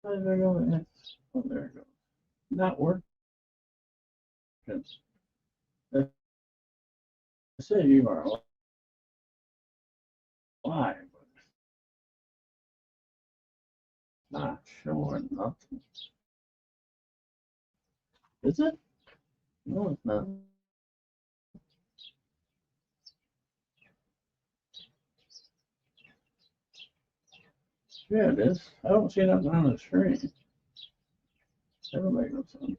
How did I go in? Oh, there it goes. Not working. They say you are live, but not showing nothing. Is it? No, it's not. Yeah, it is. I don't see nothing on the screen. That'll make no sense.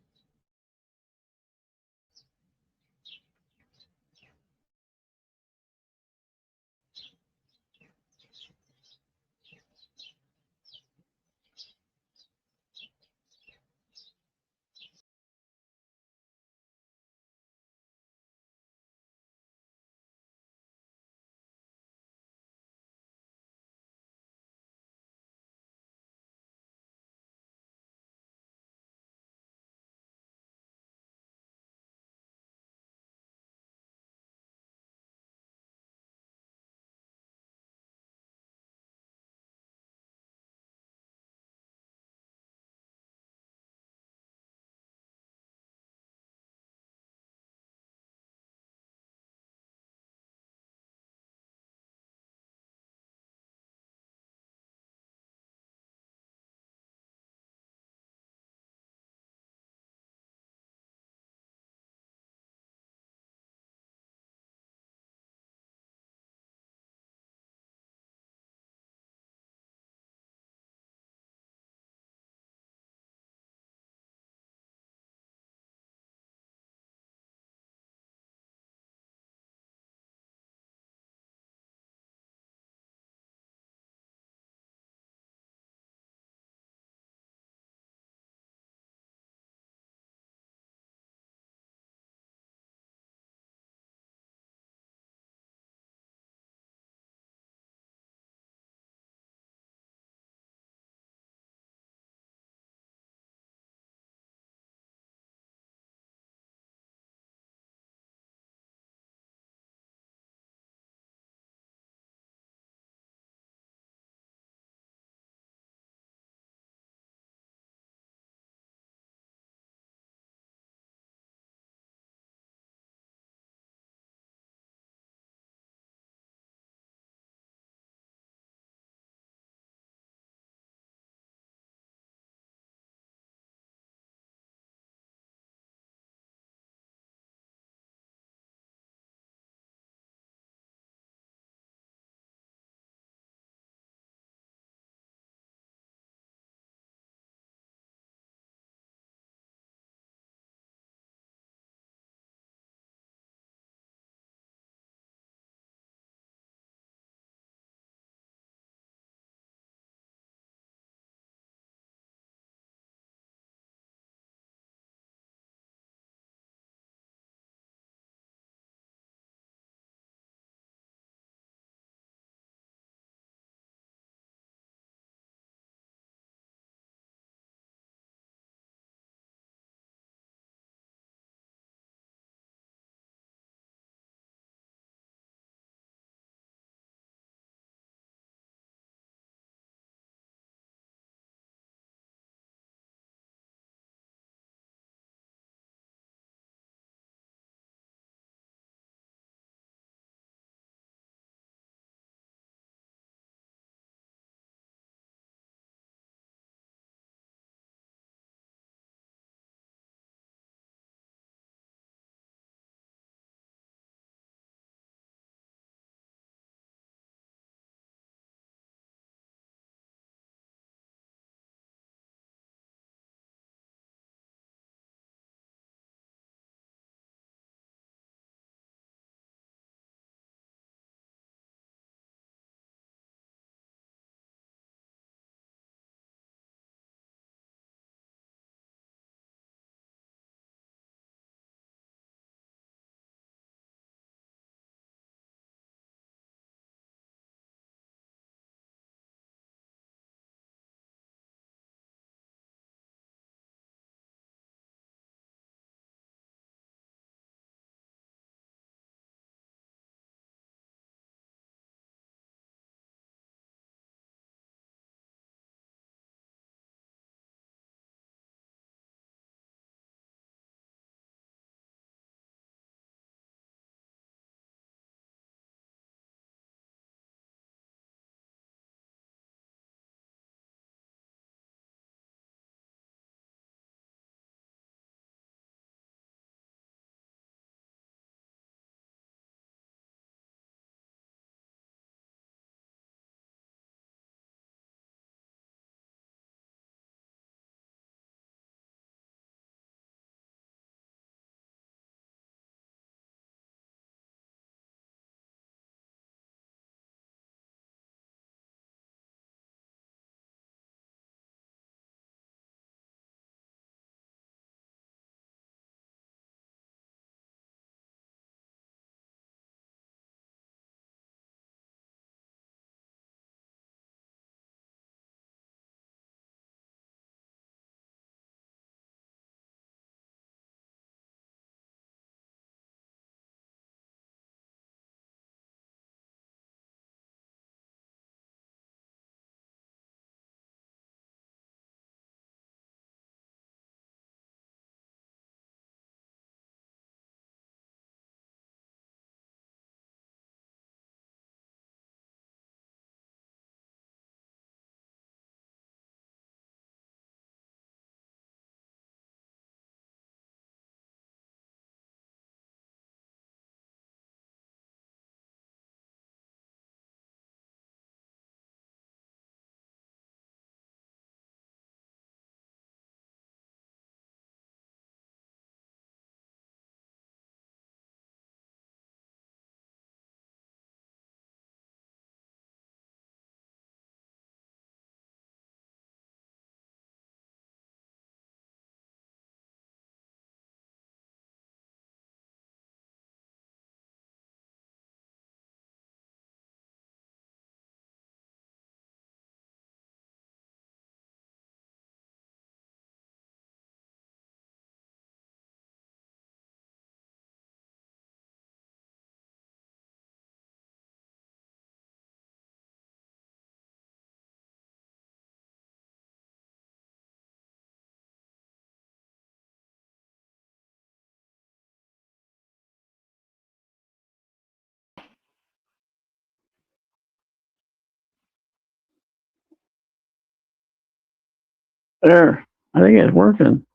There. I think it's working.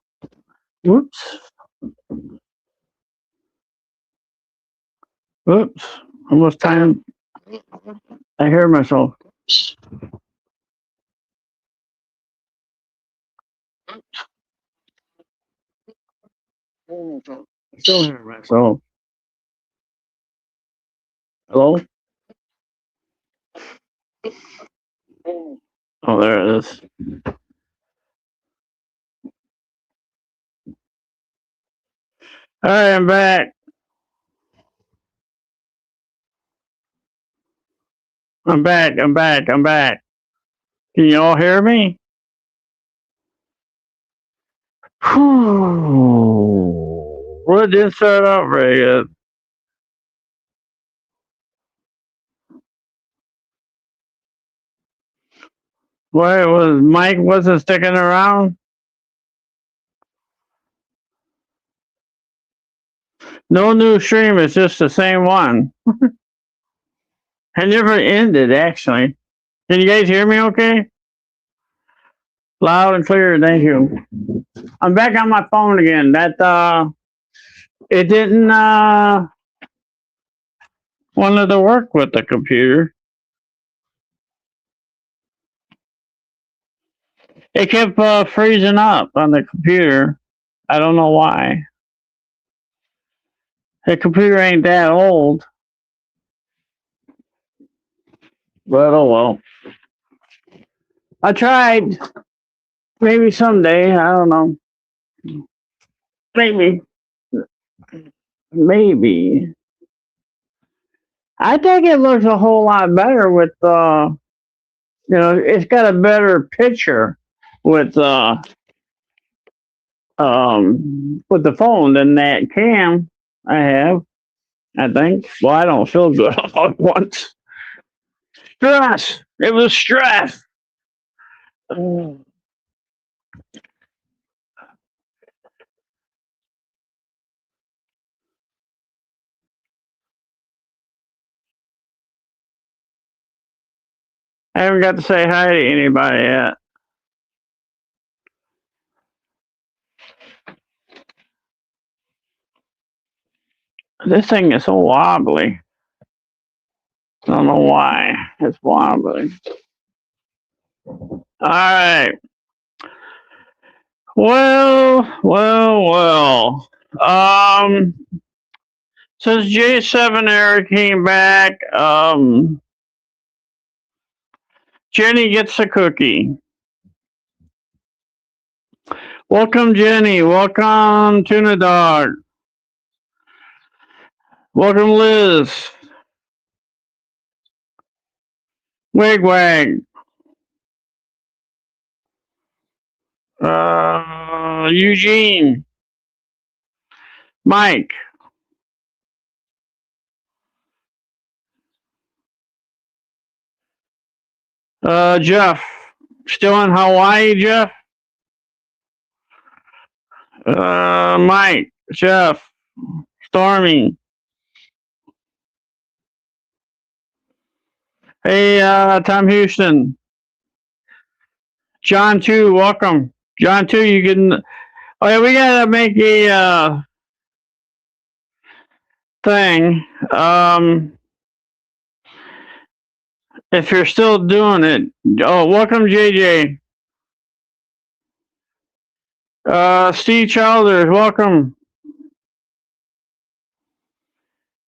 Whoops. Whoops. Almost time. I hear myself. Still hear myself. Hello? Oh, there it is. All right, I'm back. I'm back. I'm back. I'm back. Can you all hear me? Whew. Well, it didn't start out very good. Why was Mike wasn't sticking around? No new stream. It's just the same one. It never ended, actually. Can you guys hear me okay? Loud and clear, thank you. I'm back on my phone again. It didn't wanted to work with the computer. It kept freezing up on the computer. I don't know why. The computer ain't that old. But oh well. I tried. Maybe someday. I don't know. Maybe. Maybe. I think it looks a whole lot better with it's got a better picture with the phone than that cam I have. I think. Well, I don't feel good all at once. Stress. It was stress. I haven't got to say hi to anybody yet. This thing is so wobbly. I don't know why it's wobbly. All right. Well. Since J7 Eric came back, Jenny gets a cookie. Welcome, Jenny. Welcome, Tuna Dog. Welcome, Liz. Wig. Eugene. Mike. Jeff. Still in Hawaii, Jeff? Mike. Jeff. Stormy. Hey, Tom Houston. John 2, welcome. John 2, you can. Oh, yeah, we gotta make a thing. If you're still doing it. Oh, welcome, JJ. Steve Childers, welcome.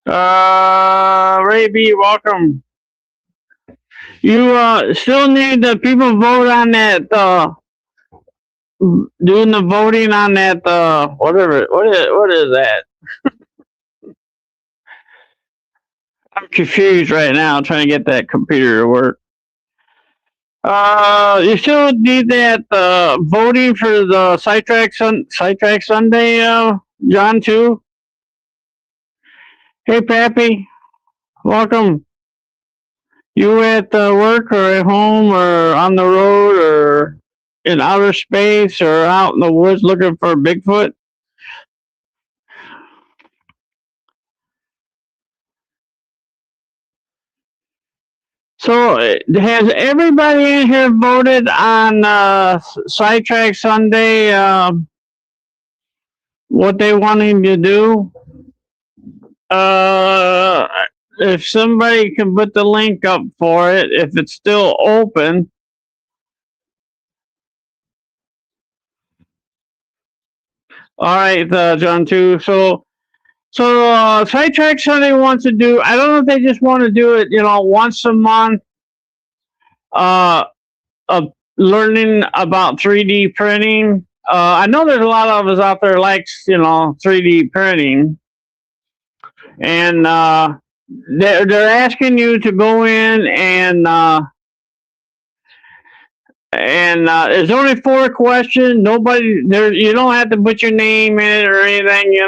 Ray B, welcome. You still need the people vote on that. Doing the voting on that. Whatever. What is that? I'm confused right now, trying to get that computer to work. You still need that voting for the Sidetrack Sunday, John too. Hey, Pappy, welcome. You at work or at home or on the road or in outer space or out in the woods looking for Bigfoot? So, has everybody in here voted on Sidetrack Sunday? What they wanting to do? Uh, if somebody can put the link up for it, if it's still open. All right, John too. So Sidetrack Sunday wants to do. I don't know if they just want to do it, once a month. Of learning about 3D printing. I know there's a lot of us out there likes 3D printing, and they're asking you to go in and there's only 4 questions. Nobody there. You don't have to put your name in it or anything.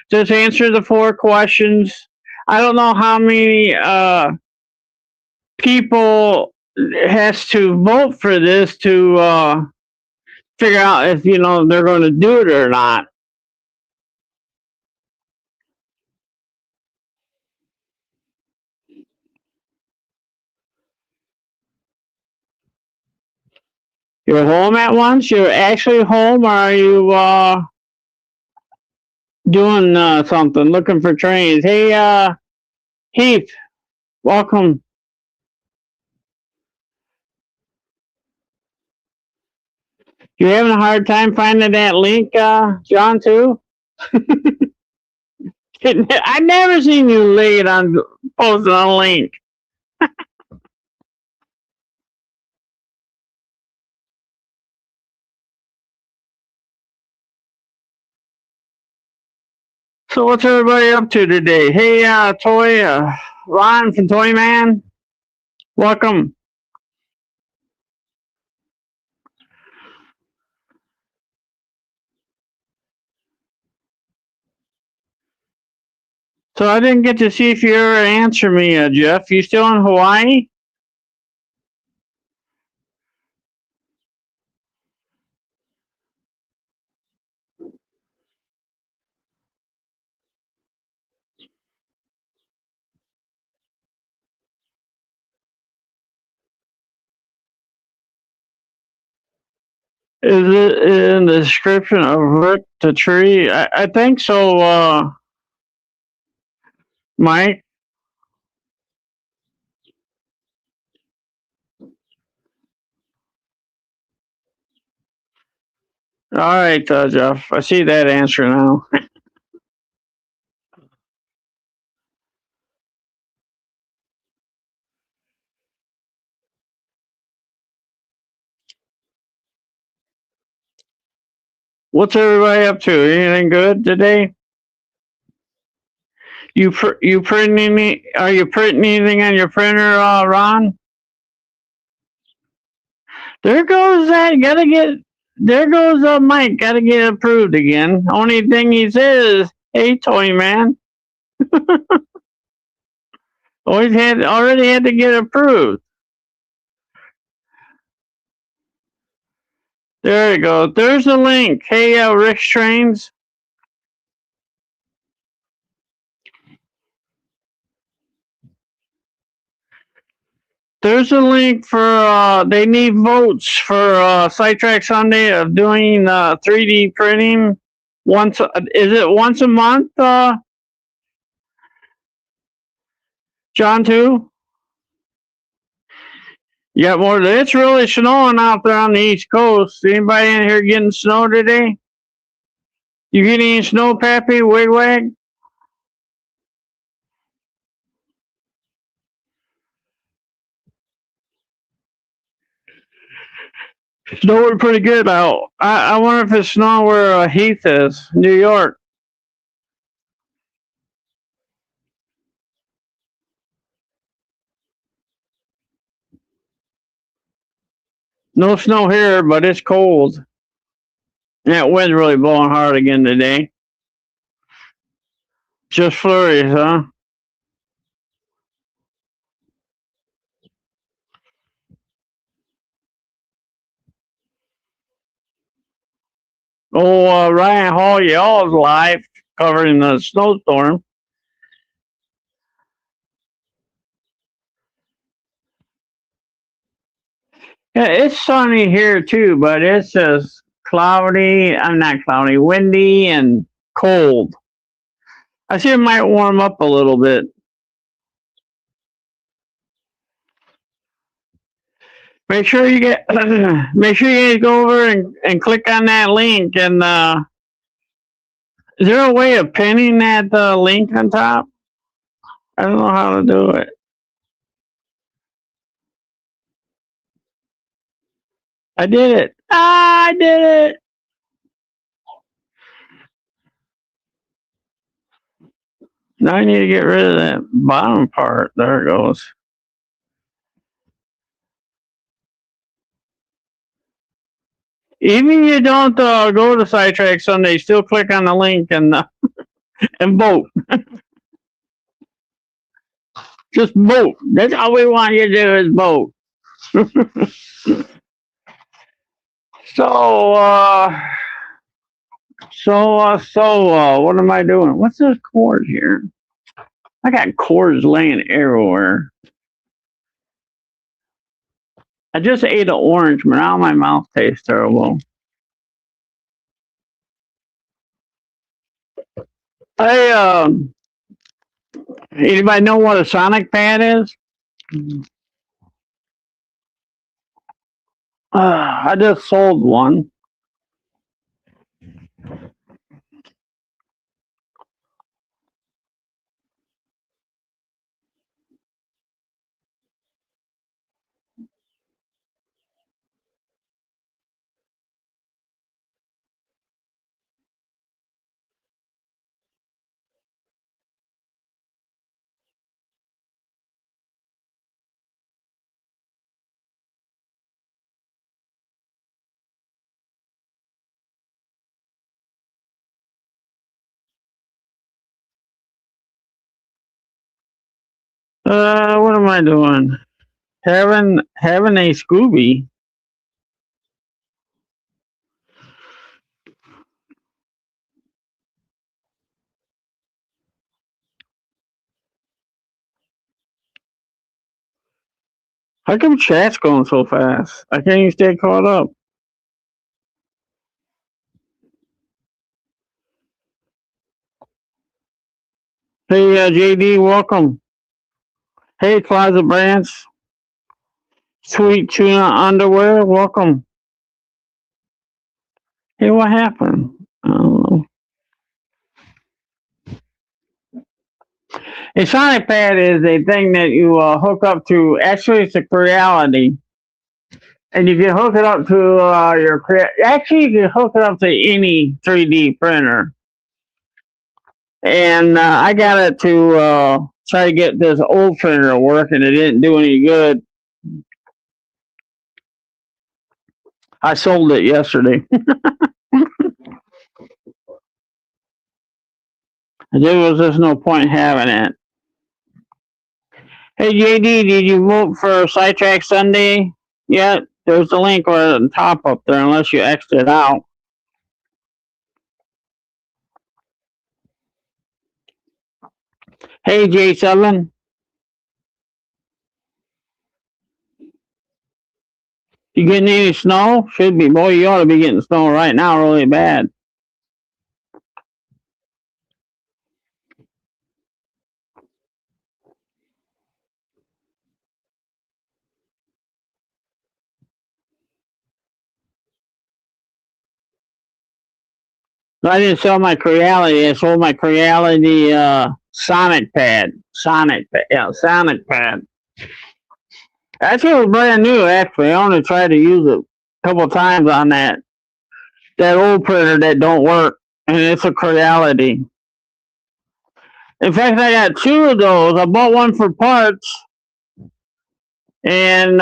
Just answer the 4 questions. I don't know how many people has to vote for this to figure out if they're going to do it or not. You're home at once. You're actually home, or are you doing something? Looking for trains? Hey, Heath, welcome. You having a hard time finding that link, John? Too. I never seen you late on posting a link. So what's everybody up to today? Hey, Ron from Toy Man, welcome. So I didn't get to see if you ever answer me, Jeff. You still in Hawaii? Is it in the description of Rick the Tree? I think so, Mike. All right, Jeff. I see that answer now. What's everybody up to? Anything good today? You printing any? Are you printing anything on your printer, Ron? There goes that. Gotta get. There goes Mike. Gotta get approved again. Only thing he says, "Hey, Toy Man." Already had to get approved. There you go. There's the link. Hey, Rick's Trains. There's a link for they need votes for Sidetrack Sunday of doing 3D printing once. Is it once a month, John? Too. Yeah, more. It's really snowing out there on the East Coast. Anybody in here getting snow today? You getting any snow, Pappy? Wigwag? Snowing pretty good out. I wonder if it's snowing where Heath is, New York. No snow here, but it's cold. That wind's really blowing hard again today. Just flurries, huh? Oh, Ryan Hall, y'all's live covering the snowstorm. Yeah, it's sunny here too, but it's just cloudy. I'm not cloudy, windy and cold. I think it might warm up a little bit. Make sure you get, make sure you guys go over and click on that link. And is there a way of pinning that link on top? I don't know how to do it. I did it. Ah, I did it. Now I need to get rid of that bottom part. There it goes. Even you don't go to Sidetrack Sunday, still click on the link and vote. Just vote. That's all we want you to do is vote. So, what am I doing? What's this cord here? I got cords laying everywhere. I just ate an orange, but now my mouth tastes terrible. I anybody know what a Sonic pad is? I just sold one. What am I doing? Having a Scooby. How come chat's going so fast? I can't even stay caught up. Hey, JD, welcome. Hey, Closet Branch, Sweet Tuna Underwear, welcome. Hey, what happened? I don't know. A Sonic Pad is a thing that you hook up to. Actually, it's a Creality, and you can hook it up to Actually, you can hook it up to any 3D printer. And I got it to try to get this old printer to work, and it didn't do any good. I sold it yesterday. There was just no point having it. Hey JD, did you vote for Sidetrack Sunday yet? There's a link right at the top up there, unless you X'd it out. Hey J7, you getting any snow? Should be. Boy, you ought to be getting snow right now, really bad. I didn't sell my Creality. I sold my Creality Sonic Pad. Sonic Pad. Actually, it was brand new. Actually, I only tried to use it a couple times on that old printer that don't work, and it's a Creality. In fact, I got two of those. I bought one for parts, and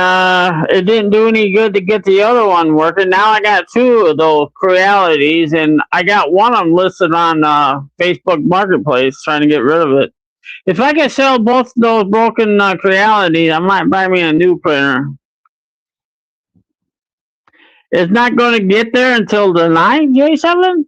it didn't do any good to get the other one working. Now I got two of those Crealities, and I got one of them listed on Facebook Marketplace, trying to get rid of it. If I could sell both those broken Crealities, I might buy me a new printer. It's not going to get there until the 9th, J7?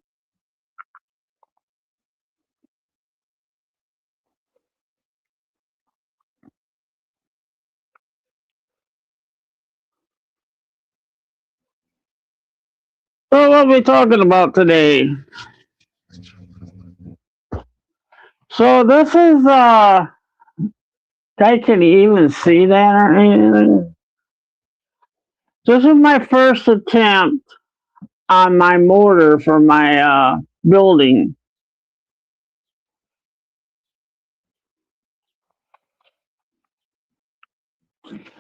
So what are we talking about today? So this is I can even see that or anything. This is my first attempt on my mortar for my building.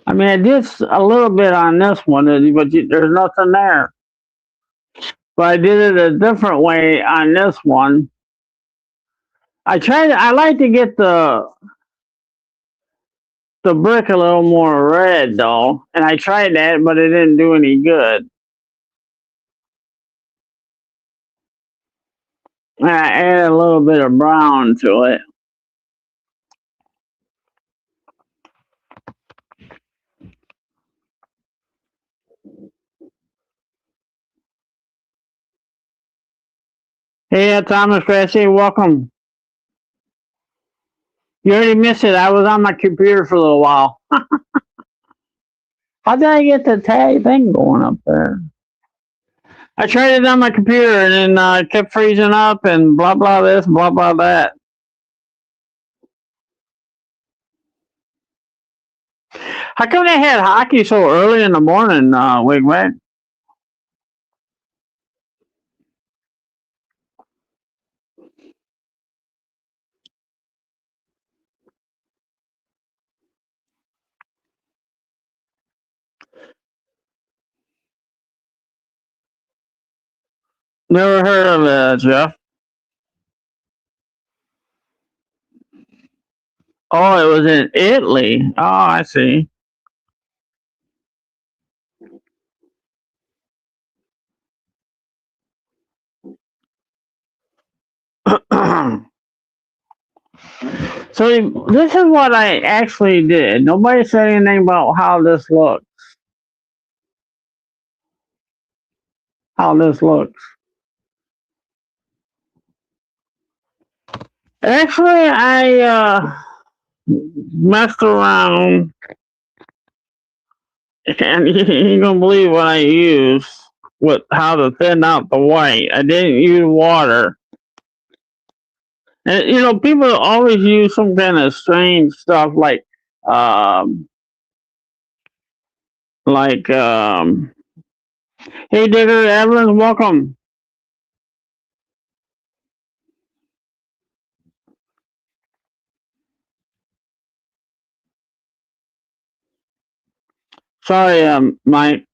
I mean, I did a little bit on this one, but there's nothing there. But I did it a different way on this one. I like to get the brick a little more red though, and I tried that, but it didn't do any good. And I added a little bit of brown to it. Hey, Thomas Grassy, welcome. You already missed it. I was on my computer for a little while. How did I get the tag thing going up there? I tried it on my computer and then it kept freezing up and blah blah this, blah blah that. How come they had hockey so early in the morning, Wigwag? Never heard of it, Jeff. Oh, it was in Italy. Oh, I see. So this is what I actually did. Nobody said anything about how this looks. How this looks. Actually, I messed around, and you ain't gonna believe what I used with how to thin out the white. I didn't use water. And you know, people always use some kind of strange stuff um, like hey Digger, Evelyn, welcome. Sorry, Mike.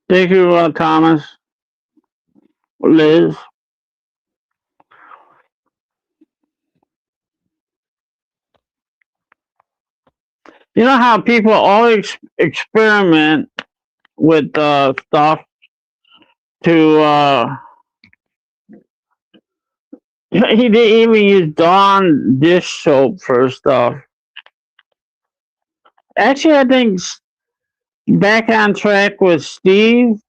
Thank you, Thomas, Liz. You know how people always experiment with stuff to he didn't even use Dawn dish soap for stuff. Actually, I think back on track with Steve.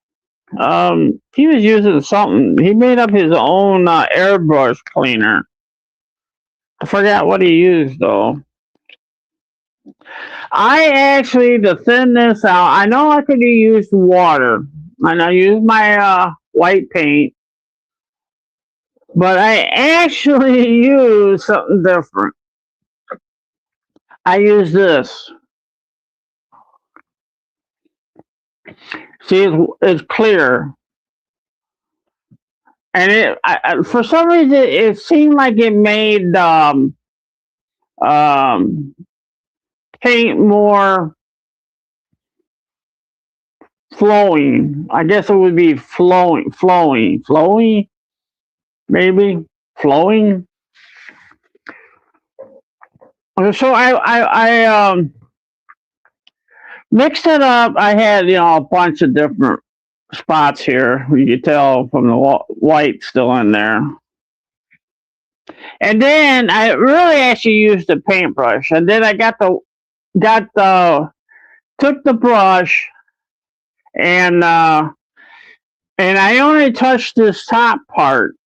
He was using something. He made up his own airbrush cleaner. I forgot what he used though. I actually, to thin this out, I know I could have used water, and I used my white paint, but I actually used something different. I used this. See, it's clear, and for some reason it seemed like it made paint more flowing. I guess it would be flowing, maybe flowing. So I mixed it up. I had a bunch of different spots here. You could tell from the white still in there. And then I really actually used the paintbrush. And then I took the brush and I only touched this top part.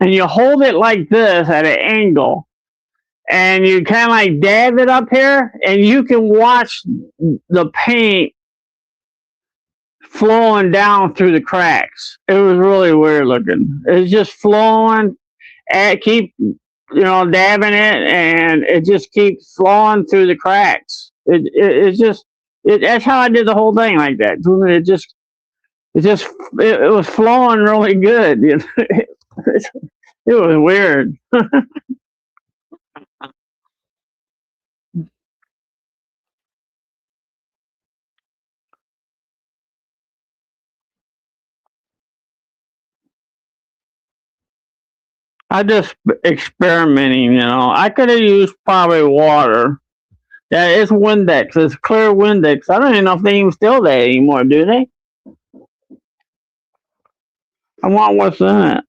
And you hold it like this at an angle. and you kind of like dab it up here, and you can watch the paint flowing down through the cracks. It was really weird looking. It's just flowing, and keep dabbing it, and it just keeps flowing through the cracks. It's just that's how I did the whole thing like that. It was flowing really good. It was weird. I just experimenting. I could have used probably water. That is Windex. It's clear Windex. I don't even know if they even still there anymore, do they? I want what's in it.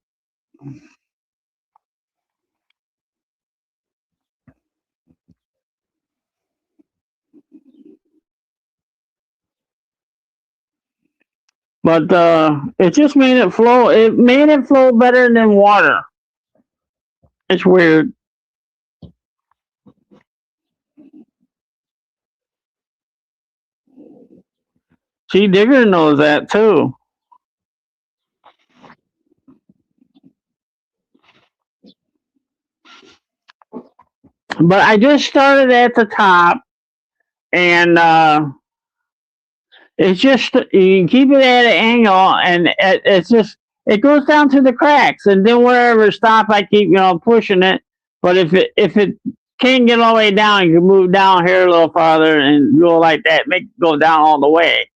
But it just made it flow. It made it flow better than water. It's weird. See, Digger knows that too. But I just started at the top, and it's just you can keep it at an angle, and it goes down to the cracks, and then wherever it stops, I keep pushing it. But if it can't get all the way down, you can move down here a little farther and go like that, make it go down all the way.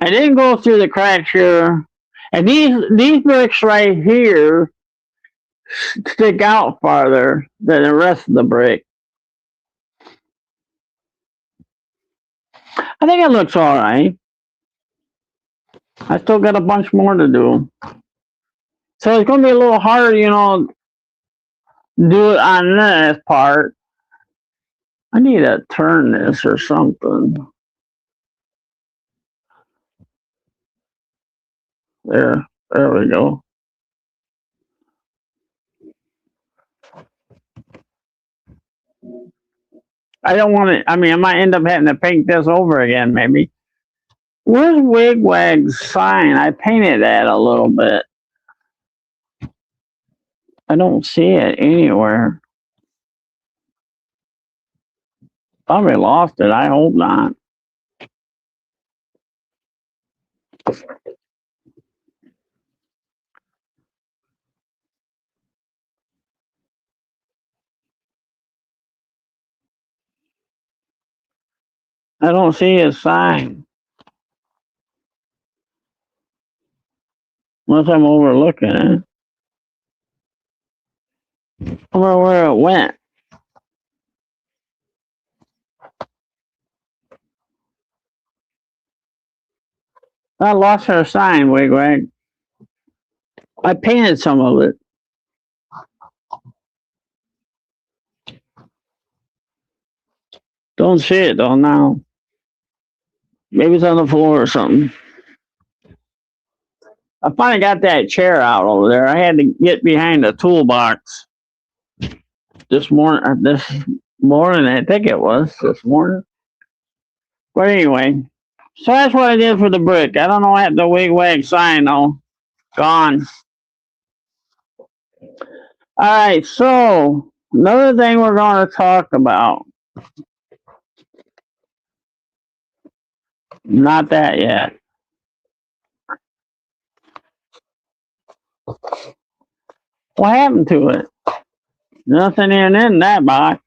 I didn't go through the cracks here, and these bricks right here stick out farther than the rest of the brick. I think it looks all right. I still got a bunch more to do. So it's going to be a little harder, do it on this part. I need to turn this or something. There we go. I don't want to, I might end up having to paint this over again, maybe. Where's Wigwag's sign? I painted that a little bit. I don't see it anywhere. Probably lost it. I hope not. I don't see his sign. Unless I'm overlooking it. I wonder where it went. I lost her sign, Wigwag. I painted some of it. Don't see it though now. Maybe it's on the floor or something. I finally got that chair out over there. I had to get behind the toolbox this morning. I think it was this morning. But anyway, so that's what I did for the brick. I don't know what the Wigwag sign though. Gone. All right, so another thing we're going to talk about. Not that yet. What happened to it? Nothing in that box.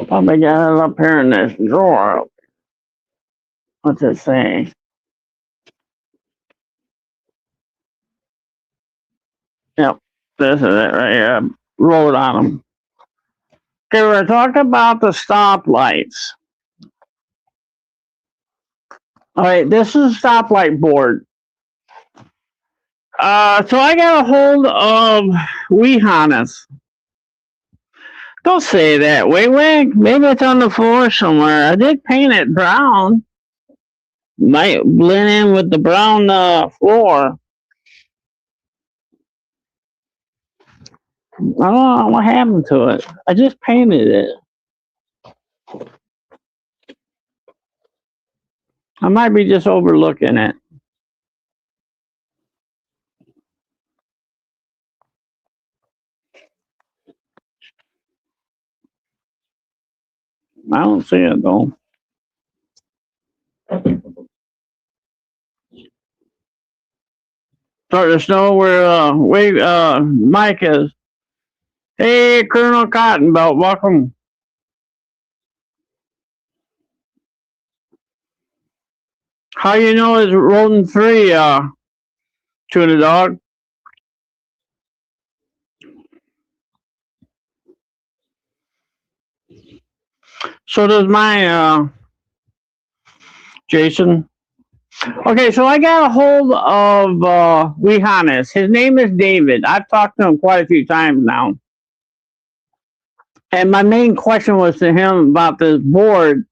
Probably got it up here in this drawer. What's it say? Yep, this is it right here. I wrote on them. Okay, we're talking about the stoplights. All right, this is a stoplight board. So I got a hold of Weehanas. Don't say that, Wigwag. Maybe it's on the floor somewhere. I did paint it brown. might blend in with the brown floor. I don't know what happened to it. I just painted it. I might be just overlooking it. I don't see it though. Starting to snow where Mike is. Hey, Colonel Cottonbelt, welcome. How you know it's rodent free, Tuna Dog? So does mine, Jason. Okay, so I got a hold of Wehannes. His name is David. I've talked to him quite a few times now. And my main question was to him about this board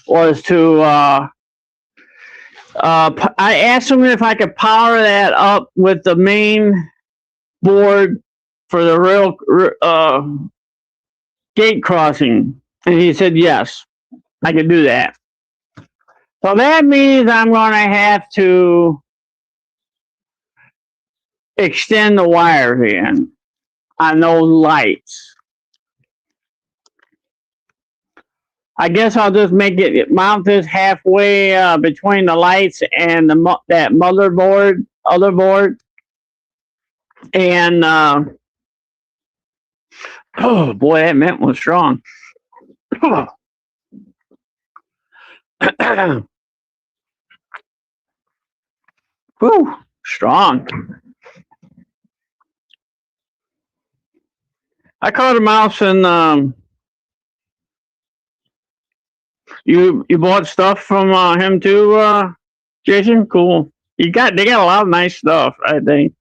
was to I asked him if I could power that up with the main board for the rail gate crossing, and he said yes, I could do that. So that means I'm going to have to extend the wires in on those lights. I guess I'll just mount this halfway between the lights and that motherboard, other board, and oh boy, that mint was strong. Whew, strong. I caught a mouse and you bought stuff from him too, Jason? Cool. They got a lot of nice stuff, I think.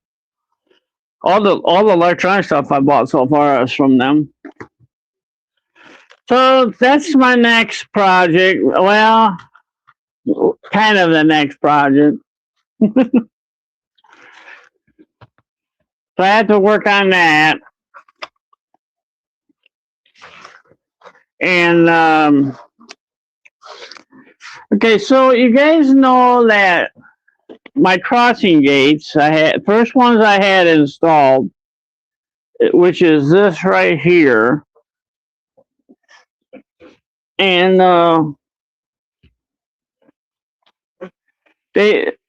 All the electronic stuff I bought so far is from them. So that's my next project. Well, kind of the next project. So I had to work on that. And okay, so you guys know that my crossing gates, first ones I had installed, which is this right here. And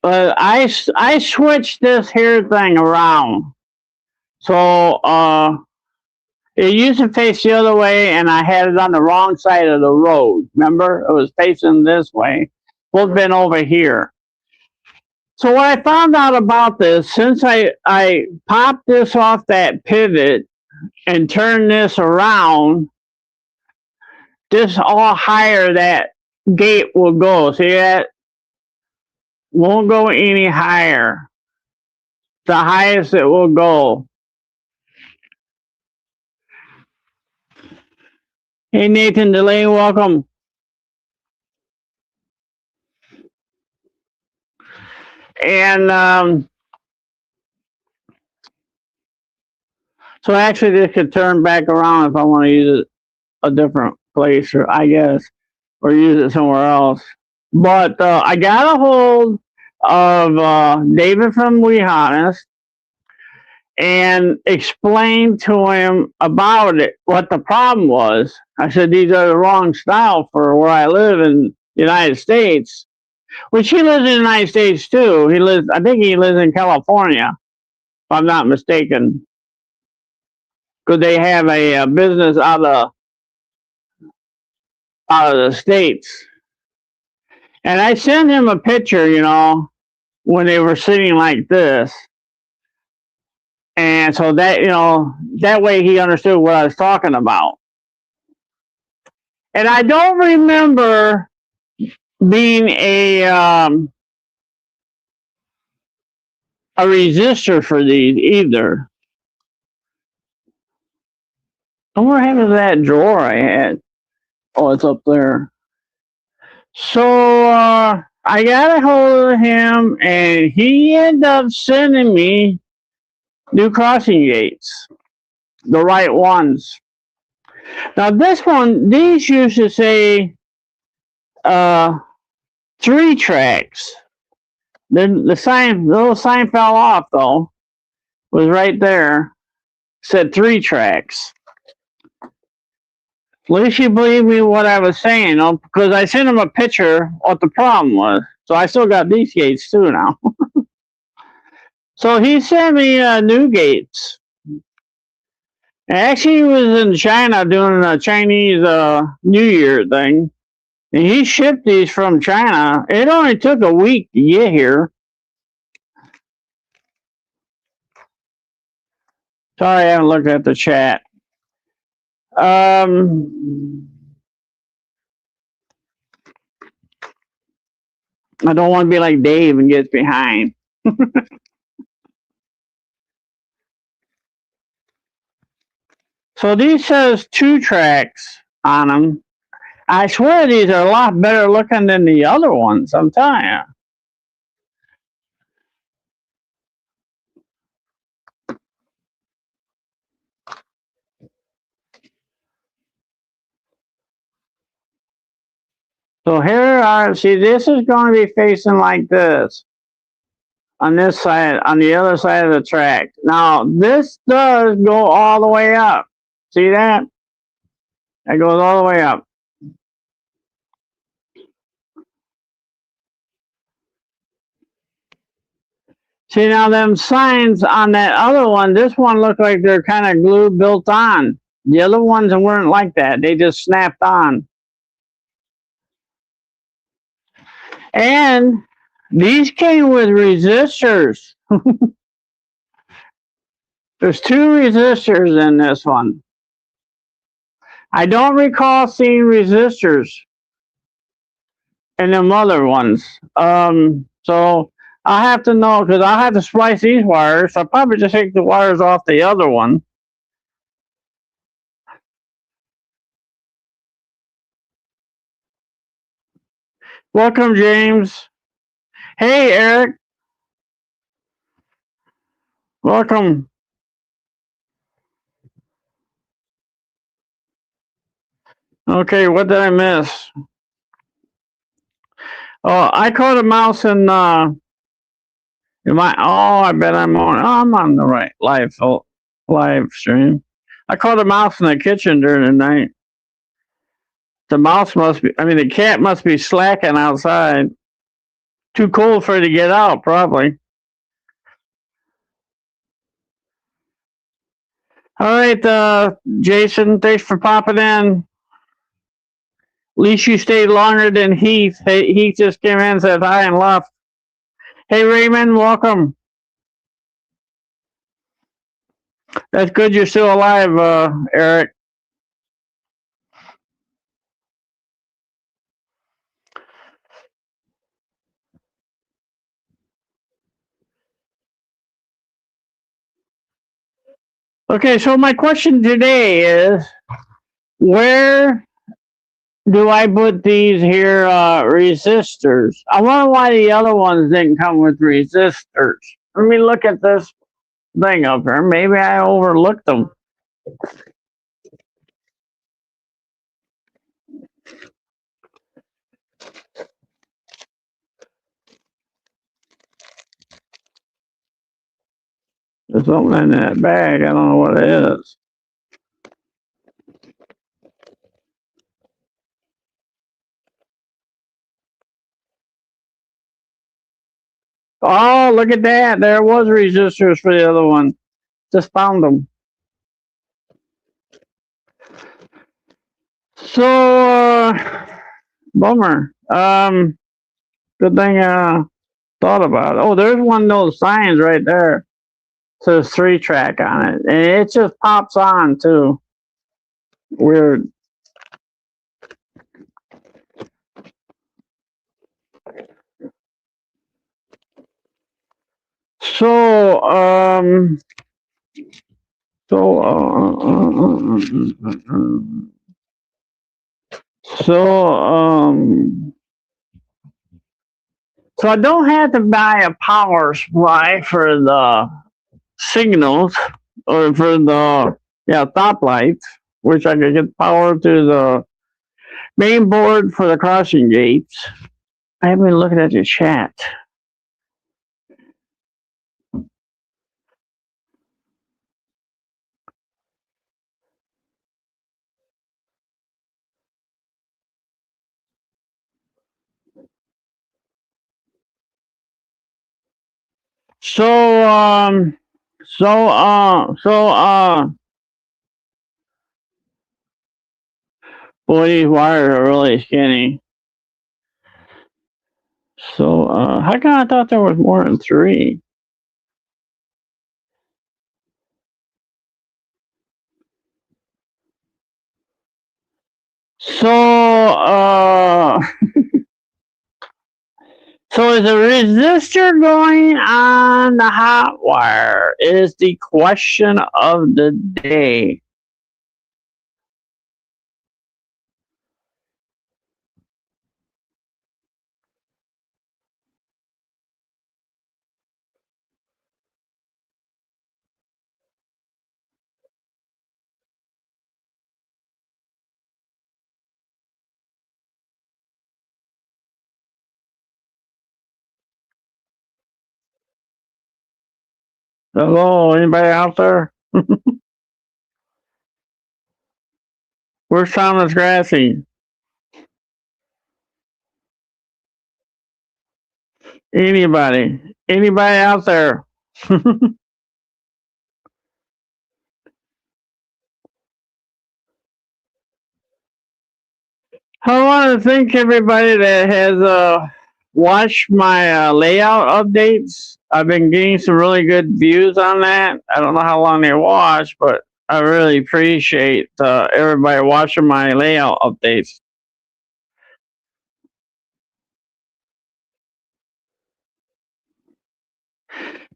I switched this here thing around. So it used to face the other way, and I had it on the wrong side of the road. Remember, it was facing this way. Would have been over here. So what I found out about this, since I popped this off that pivot and turned this around, this all higher that gate will go. See that? Won't go any higher. The highest it will go. Hey, Nathan Delay, welcome. And so actually this could turn back around if I want to use it a different place, or I guess, or use it somewhere else. But I got a hold of David from Wehannes and explained to him about it, what the problem was. I said, these are the wrong style for where I live in the United States, which he lives in the United States too. I think he lives in California, if I'm not mistaken, because they have a business out of the States. And I sent him a picture, when they were sitting like this. And so that, that way he understood what I was talking about. And I don't remember being a resistor for these either. What happened to that drawer I had? Oh, it's up there. So I got a hold of him, and he ended up sending me new crossing gates, the right ones. Now this one, these used to say 3 tracks. Then the sign, the little sign fell off though. Was right there. Said 3 tracks. At least you believe me what I was saying, because I sent him a picture what the problem was. So I still got these gates too now. So he sent me new gates. Actually, he was in China doing a Chinese New Year thing. And he shipped these from China. It only took a week to get here. Sorry, I haven't looked at the chat. I don't want to be like Dave and get behind. So these says 2 tracks on them. I swear these are a lot better looking than the other ones. I'm telling you. So here are, see, this is going to be facing like this on this side, on the other side of the track. Now, this does go all the way up. See that? That goes all the way up. See, now them signs on that other one, this one looked like they're kind of glue built on. The other ones weren't like that. They just snapped on. And these came with resistors. There's 2 resistors in this one. I don't recall seeing resistors in them other ones. So I'll have to know, because I'll have to splice these wires. I'll probably just take the wires off the other one. Welcome, James. Hey, Eric. Welcome. Okay, what did I miss? Oh, I caught a mouse in my. Oh, I bet I'm on. Oh, I'm on the right live stream. I caught a mouse in the kitchen during the night. The mouse must be. I mean, the cat must be slacking outside. Too cold for it to get out, probably. All right, Jason, thanks for popping in. At least you stayed longer than Heath. Hey, Heath just came in and said hi and left. Hey, Raymond, welcome. That's good you're still alive, Eric. Okay, so my question today is, where do I put these here resistors? I wonder why the other ones didn't come with resistors. Let me look at this thing up here. Maybe I overlooked them. There's something in that bag. I don't know what it is. Oh, look at that. There was resistors for the other one. Just found them. So, bummer. Good thing I thought about it. Oh, there's one of those signs right there. It says 3-track on it. And it just pops on, too. Weird. So, So I don't have to buy a power supply for the signals or for the stoplights, which I could get power to the main board for the crossing gates. I have been looking at the chat. So boy, these wires are really skinny. So how come I thought there was more than 3? So so is the resistor going on the hot wire is the question of the day. Hello, anybody out there? Where's Thomas Grassi? Anybody? Anybody out there? I want to thank everybody that has watched my layout updates. I've been getting some really good views on that. I don't know how long they watch, but I really appreciate everybody watching my layout updates.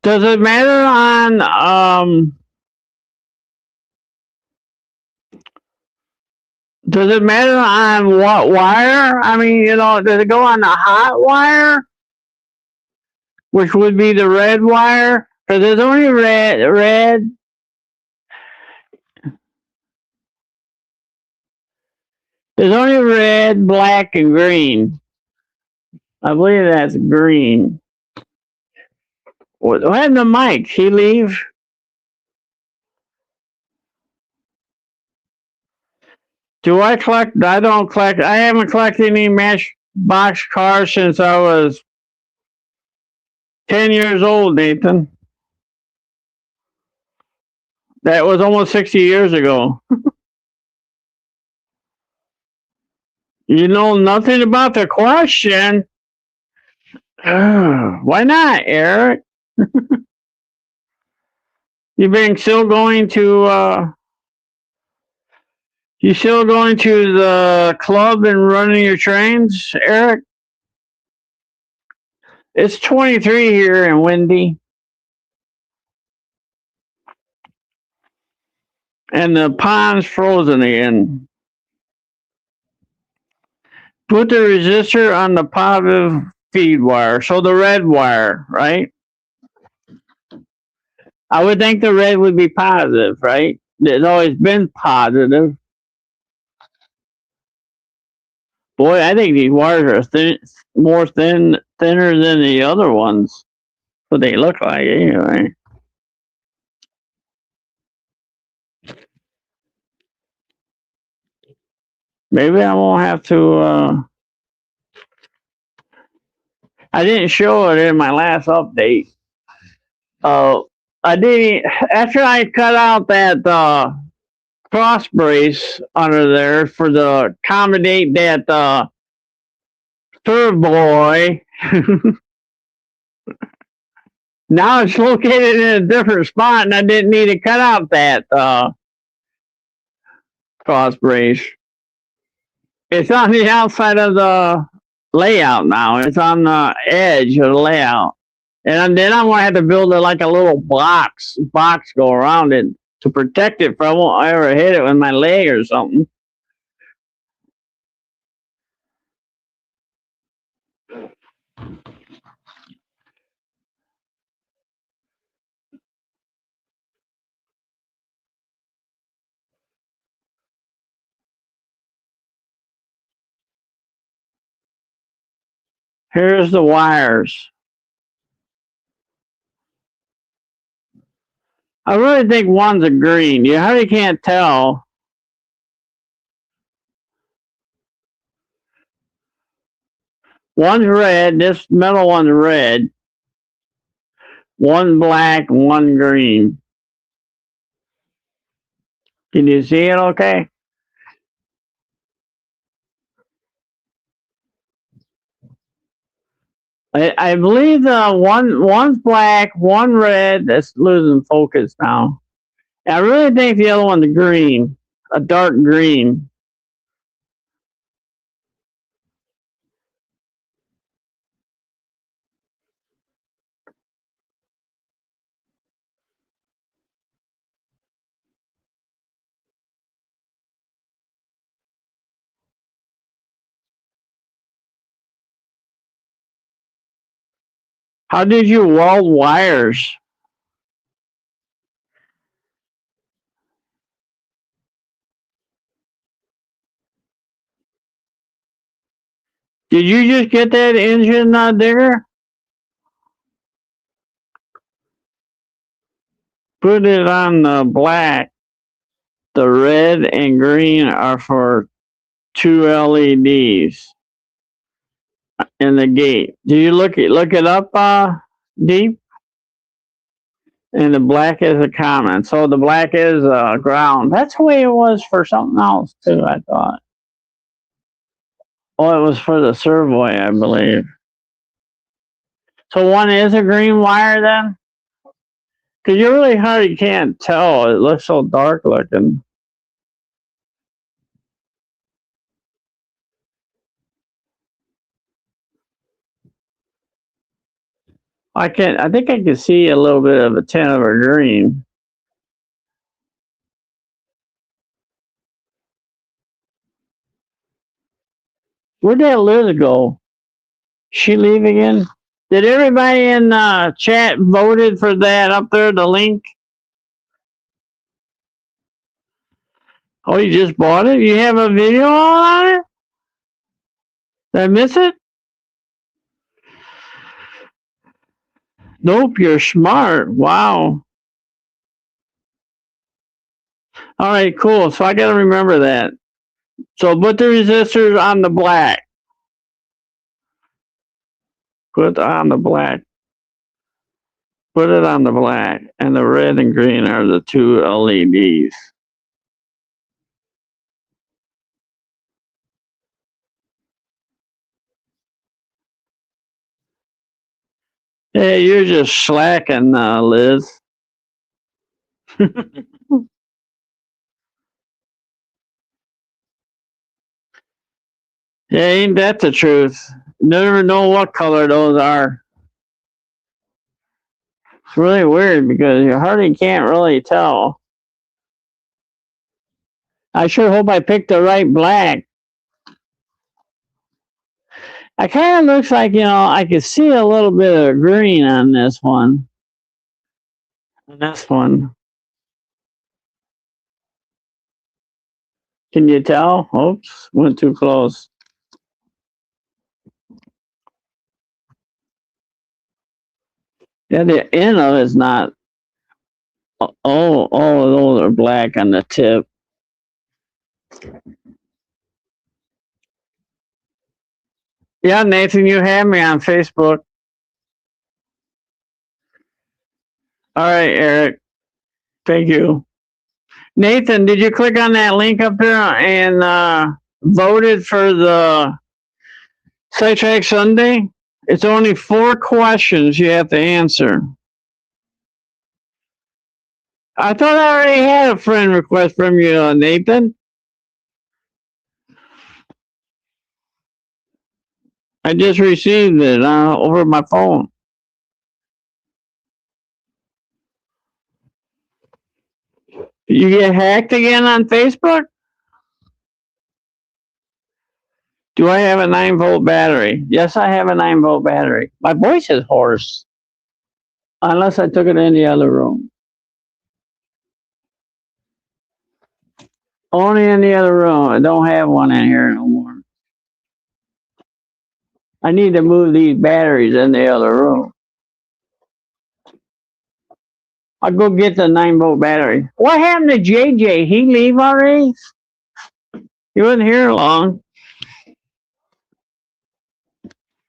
Does it matter on does it matter on what wire? I mean, does it go on the hot wire, which would be the red wire? Because there's only red. There's only red, black, and green. I believe that's green. What happened to Mike? He leave? Do I collect? I don't collect. I haven't collected any Matchbox cars since I was 10 years old, Nathan. That was almost 60 years ago. You know nothing about the question. Why not, Eric? You been still going to you still going to the club and running your trains, Eric? It's 23 here and windy. And the pond's frozen again. Put the resistor on the positive feed wire. So the red wire, right? I would think the red would be positive, right? It's always been positive. Boy, I think these wires are thinner than the other ones. What they look like, anyway. Maybe I won't have to. I didn't show it in my last update. I didn't. After I cut out that cross brace under there for the accommodate that third boy. Now it's located in a different spot, and I didn't need to cut out that cross brace. It's on the outside of the layout now. It's on the edge of the layout. And then I'm going to have to build it like a little box go around it to protect it from I won't ever hit it with my leg or something. Here's the wires. I really think one's a green. You hardly can't tell. One's red. This middle one's red. One black, one green. Can you see it okay? I believe one's black, one red. That's losing focus now. I really think the other one's green, a dark green. How did you weld wires? Did you just get that engine digger? Put it on the black. The red and green are for 2 LEDs in the gate. Do you look it up, Deep? And the black is a common. So the black is ground. That's the way it was for something else too, I thought. Oh, it was for the servoy, I believe. So one is a green wire then? Because you really hardly can't tell. It looks so dark looking. I think I can see a little bit of a tint of a green. Where'd that Liz go? She leave again? Did everybody in chat voted for that up there, the link? Oh, you just bought it? You have a video on it? Did I miss it? Nope, you're smart. Wow. All right, cool. So I got to remember that. So put the resistors on the black. Put on the black. Put it on the black. And the red and green are the 2 LEDs. Hey, you're just slacking, Liz. Yeah, ain't that the truth? Never know what color those are. It's really weird because you hardly can't really tell. I sure hope I picked the right black. I kind of looks like, I could see a little bit of green on this one. And this one. Can you tell? Oops, went too close. Yeah, the end of it's not. All of those are black on the tip. Yeah, Nathan, you have me on Facebook. All right, Eric. Thank you. Nathan, did you click on that link up there and voted for the Sidetrack Sunday? It's only 4 questions you have to answer. I thought I already had a friend request from you, Nathan. I just received it over my phone. You get hacked again on Facebook? Do I have a 9-volt battery? Yes, I have a 9-volt battery. My voice is hoarse. Unless I took it in the other room. Only in the other room. I don't have one in here no more. I need to move these batteries in the other room. I'll go get the 9-volt battery. What happened to JJ? He leave already? He wasn't here long.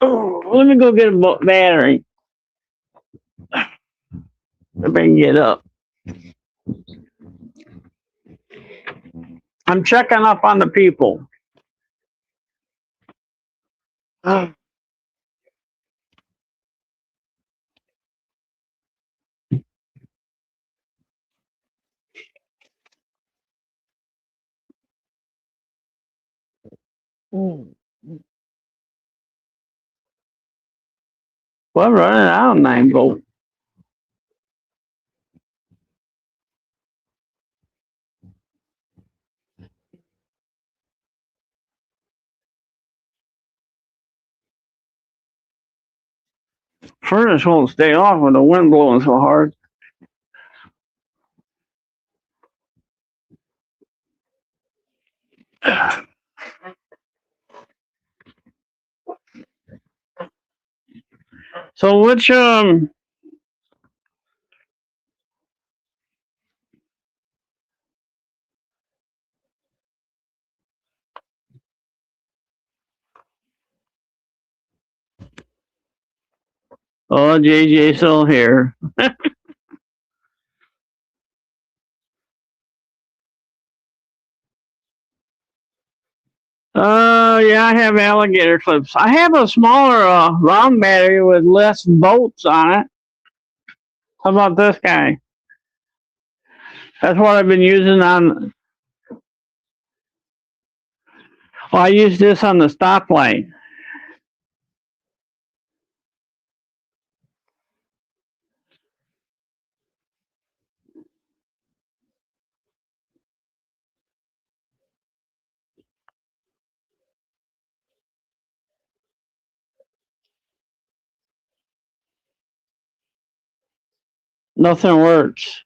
Oh, let me go get a battery. If I can get up. I'm checking up on the people. Well, I'm running out of 9-volt. Furnace won't stay off with the wind blowing so hard. So which oh, JJ still here. Yeah, I have alligator clips. I have a smaller round battery with less volts on it. How about this guy? That's what I've been using on. Well, I use this on the stoplight. Nothing works.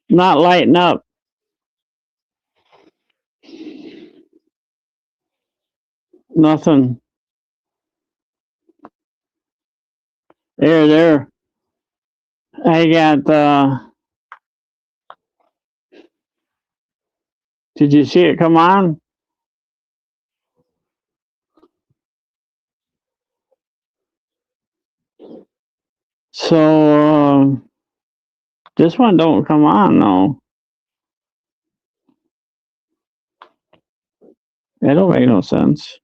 Not lighting up. Nothing. There. I got, did you see it come on? So, this one don't come on, though. It don't make no sense.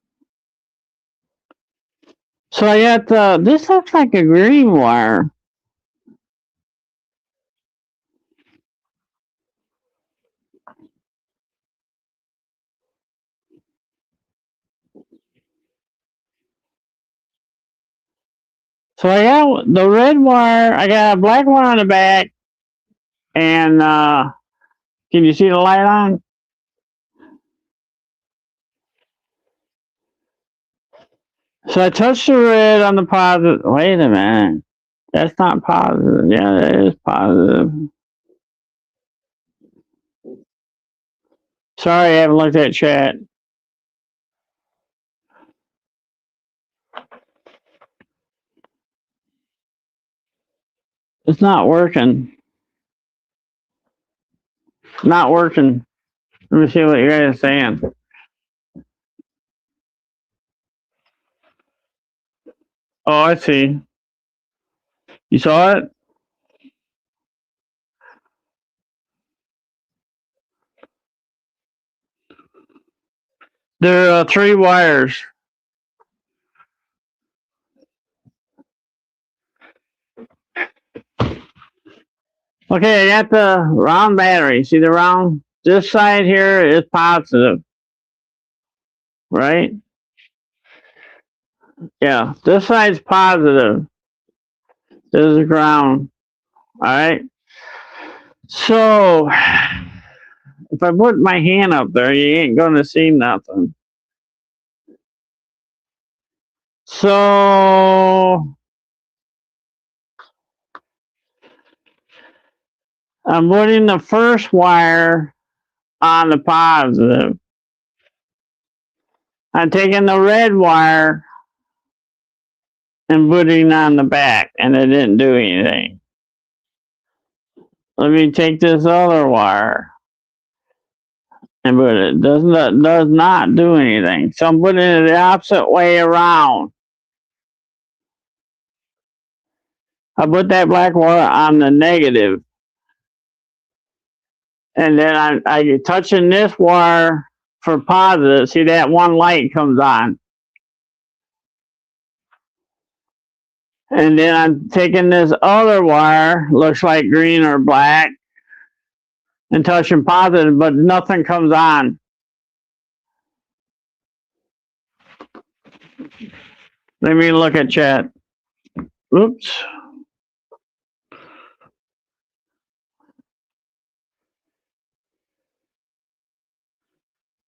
So I got, this looks like a green wire. So I got the red wire, I got a black one on the back, and can you see the light on? So I touched the red on the positive. Wait a minute. That's not positive. Yeah, that is positive. Sorry, I haven't looked at chat. It's not working. Not working. Let me see what you guys are saying. Oh, I see. You saw it? There are 3 wires. Okay, I got the round battery. See the round? This side here is positive. Right? Yeah, this side's positive. This is ground. Alright? So, if I put my hand up there, you ain't gonna see nothing. So, I'm putting the first wire on the positive. I'm taking the red wire and putting it on the back, and it didn't do anything. Let me take this other wire and put it. Does not do anything. So I'm putting it the opposite way around. I put that black wire on the negative, and then I touching this wire for positive. See that one light comes on. And then I'm taking this other wire, looks like green or black, and touching positive, but nothing comes on. Let me look at chat. Oops.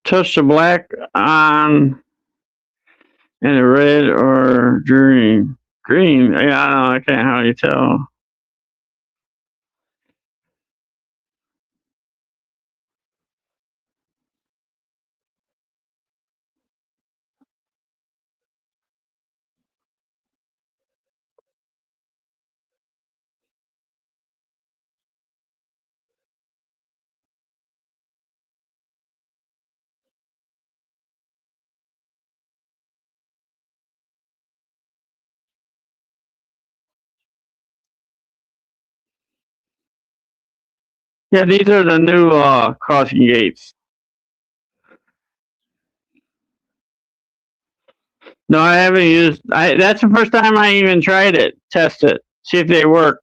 Touch the black on and the red or green. Green, yeah, I don't know, I can't hardly tell. Yeah, these are the new crossing gates. No, I haven't used. That's the first time I even tried it. Test it, see if they work.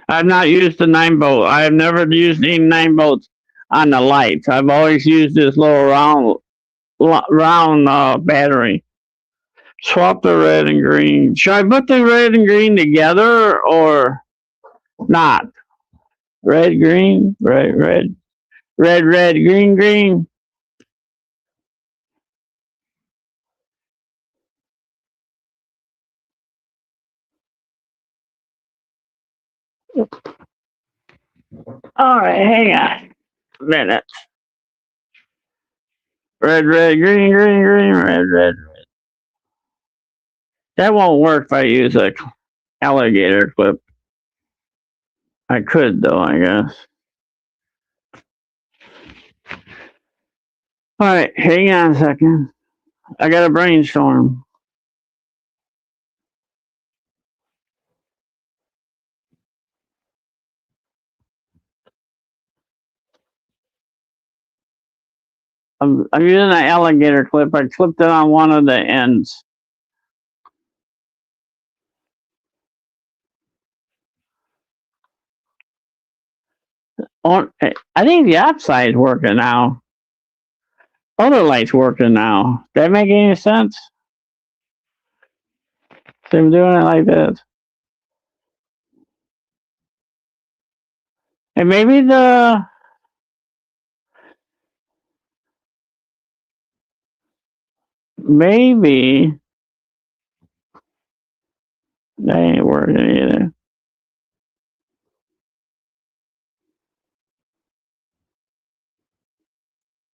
I've not used the 9-volt. I've never used any 9-volts on the lights. I've always used this little round battery. Swap the red and green. Should I put the red and green together or not? Red, green, red, red, red, red, green, green. All right, hang on a minute. Red, red, green, green, green, red, red, red. That won't work if I use a alligator clip. I could though, I guess. All right, hang on a second. I got a brainstorm. I'm using an alligator clip. I clipped it on one of the ends. I think the outside's working now. Other light's working now. Does that make any sense? So I'm doing it like this. And maybe that ain't working either.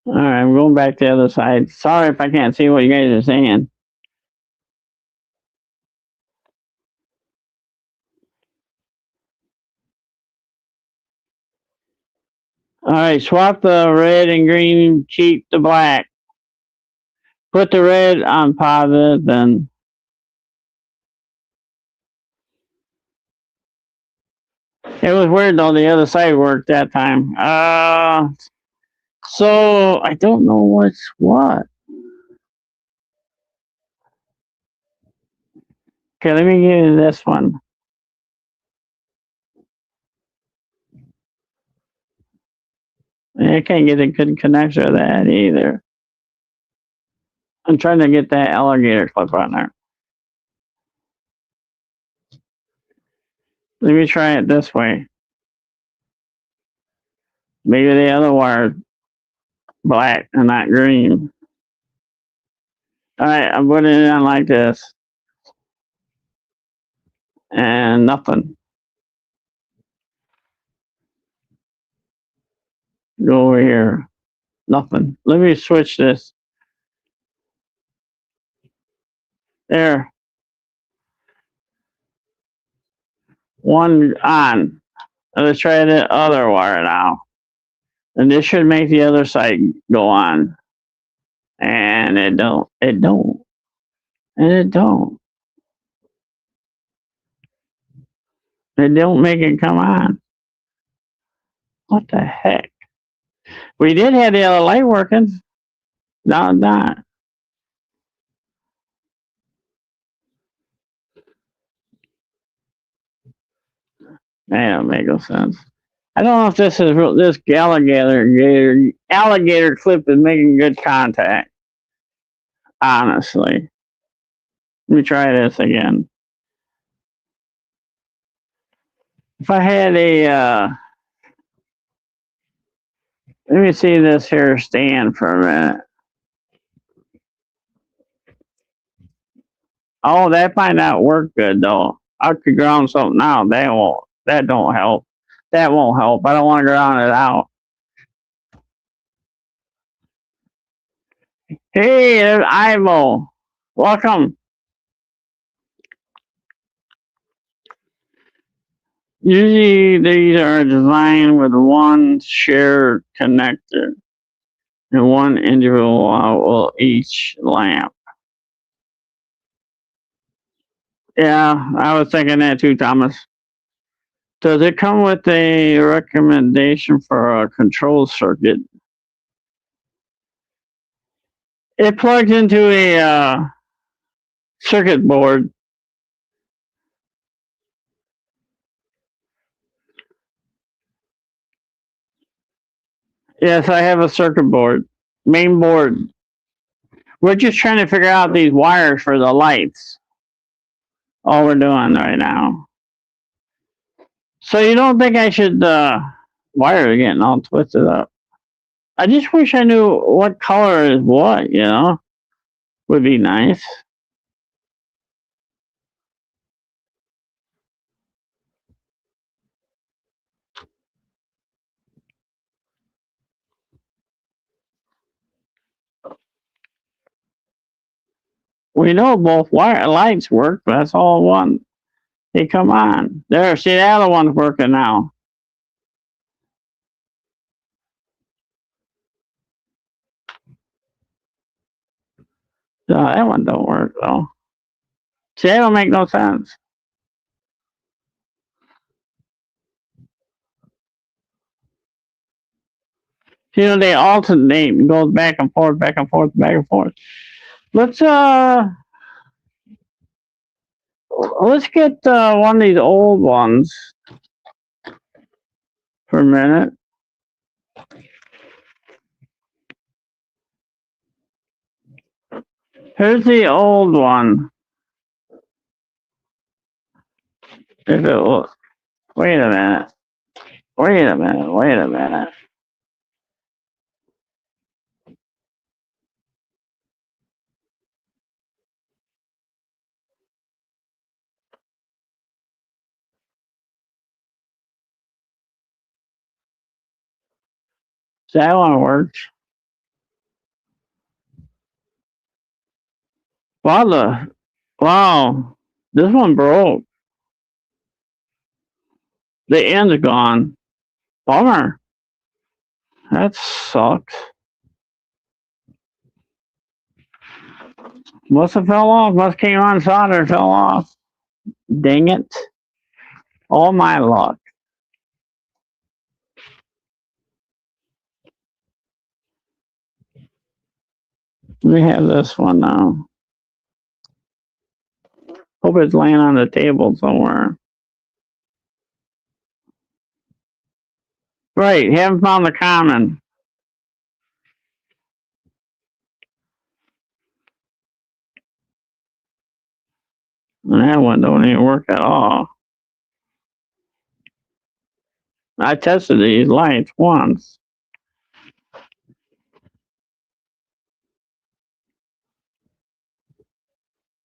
All right, I'm going back to the other side. Sorry if I can't see what you guys are saying. All right, swap the red and green, keep the black. Put the red on positive, then it was weird though. The other side worked that time. So I don't know what's what. Okay, let me give you this one. I can't get a good connection to that either. I'm trying to get that alligator clip on there. Let me try it this way. Maybe the other wire black and not green. All right, I'm putting it on like this. And nothing. Go over here. Nothing. Let me switch this. There. One on. Let's try the other wire now. And this should make the other side go on. And it don't. It don't. And it don't. It don't make it come on. What the heck? We did have the other light working. Now it's not. That don't make no sense. I don't know if this is this alligator clip is making good contact. Honestly, let me try this again. If I had a, let me see this here stand for a minute. Oh, that might not work good though. I could ground something out. That won't. That don't help. That won't help. I don't want to ground it out. Hey, there's Ivo. Welcome. Usually these are designed with one shared connector and one individual outlet each lamp. Yeah, I was thinking that too, Thomas. Does it come with a recommendation for a control circuit? It plugs into a circuit board. Yes, I have a circuit board, main board. We're just trying to figure out these wires for the lights. All we're doing right now. So you don't think I should wire are getting all twisted up? I just wish I knew what color is what, you know? Would be nice. We know both wire lights work, but that's all one. Hey, come on. There, see the other one's working now. That one don't work though. See, that don't make no sense. You know, they alternate, goes back and forth, back and forth, back and forth. Let's get one of these old ones for a minute. Here's the old one. If it will, wait a minute. Wait a minute. Wait a minute. That one works. Wow, this one broke. The end's gone. Bummer. That sucks. Must have fell off. Must came on solder, fell off. Dang it. All my luck. We have this one now. Hope it's laying on the table somewhere. Right, haven't found the common. And that one don't even work at all. I tested these lights once.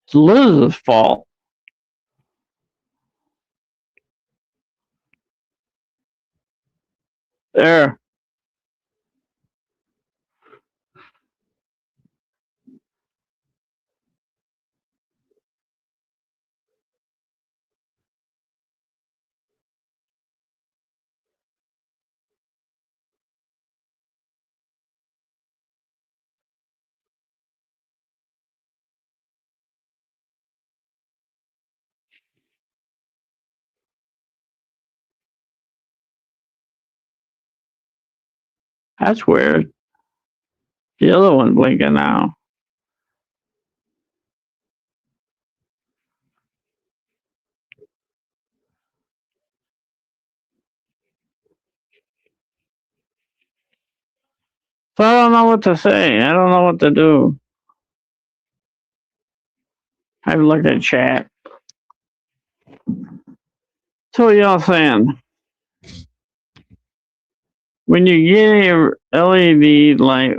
It's Liz's fault. There. That's weird. The other one's blinking now. So I don't know what to say. I don't know what to do. I've looked at chat. So y'all saying, when you get a LED light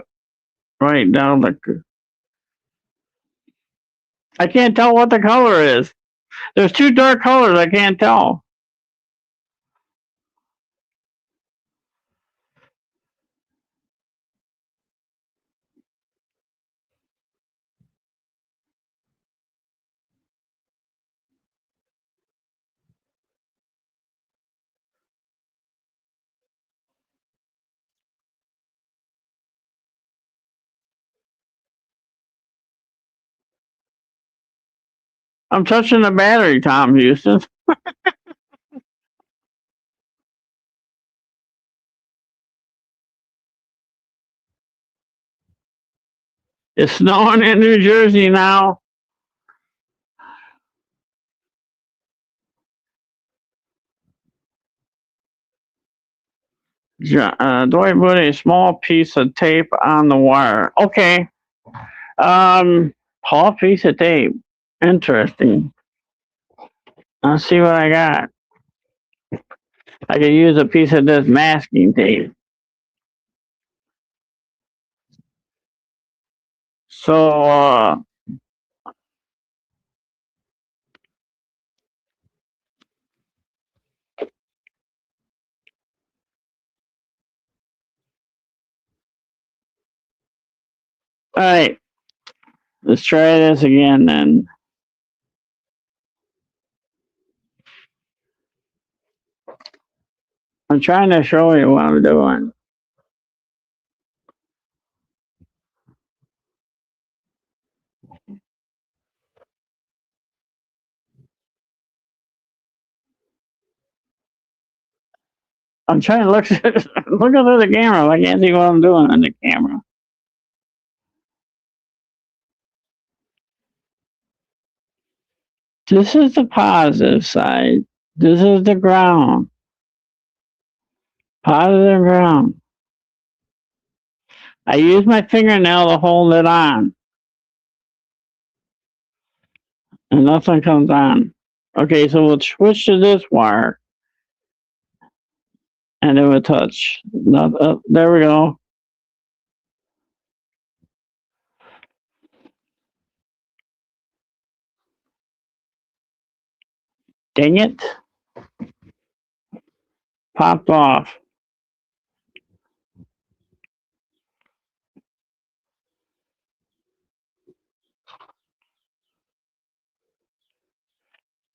right down the, I can't tell what the color is. There's two dark colors. I can't tell. I'm touching the battery, Tom Houston. It's snowing in New Jersey now. Dwight put a small piece of tape on the wire. Okay. Small piece of tape. Interesting. Let's see what I got. I could use a piece of this masking tape. So, all right. Let's try this again then. I'm trying to show you what I'm doing. I'm trying to look through the camera. I can't see what I'm doing on the camera. This is the positive side. This is the ground. Positive ground. I use my fingernail to hold it on. And nothing comes on. Okay, so we'll switch to this wire. And it will touch. There we go. Dang it. Popped off.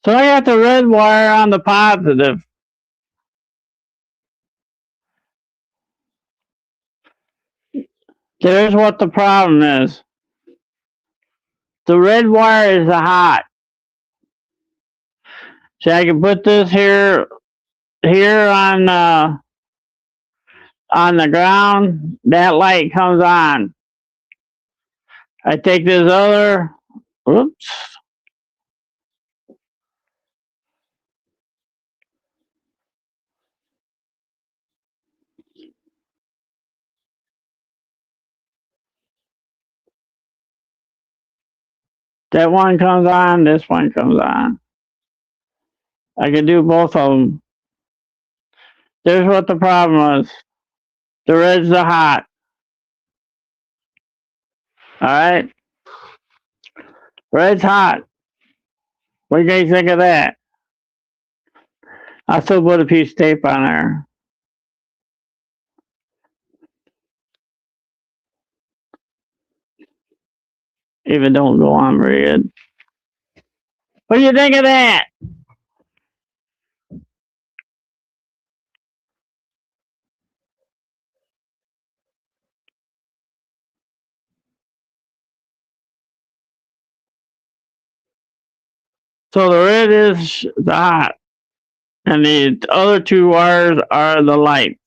So I got the red wire on the positive. There's what the problem is. The red wire is the hot. See, I can put this here on the ground. That light comes on. I take this other. Oops. That one comes on. This one comes on. I can do both of them. There's what the problem is. The red's the hot. All right. Red's hot. What do you guys think of that? I'll still put a piece of tape on there. If it don't go on red. What do you think of that? So the red is the hot. And the other two wires are the lights.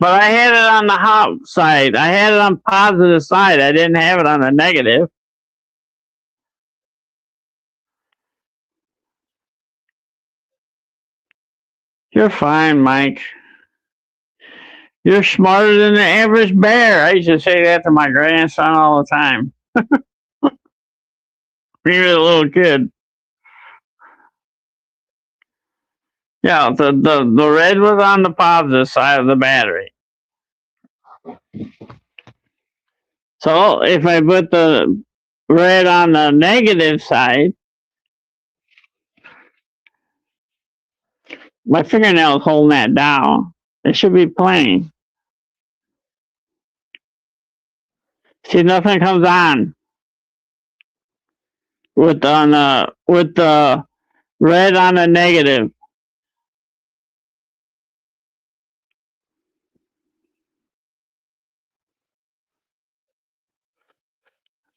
But I had it on the hot side. I had it on positive side. I didn't have it on the negative. You're fine, Mike. You're smarter than the average bear. I used to say that to my grandson all the time. When he was a little kid. Yeah, the red was on the positive side of the battery. So if I put the red on the negative side, my fingernail's holding that down. It should be plain. See, nothing comes on with the red on the negative.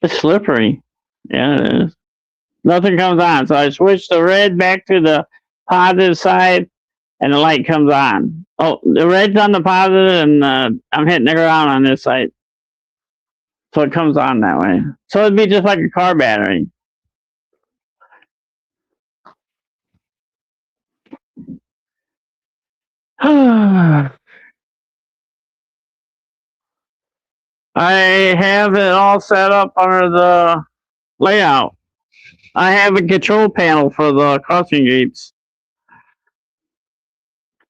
It's slippery. Yeah, it is. Nothing comes on. So I switch the red back to the positive side, and the light comes on. Oh, the red's on the positive, and I'm hitting the ground on this side. So it comes on that way. So it'd be just like a car battery. I have it all set up under the layout. I have a control panel for the crossing gates.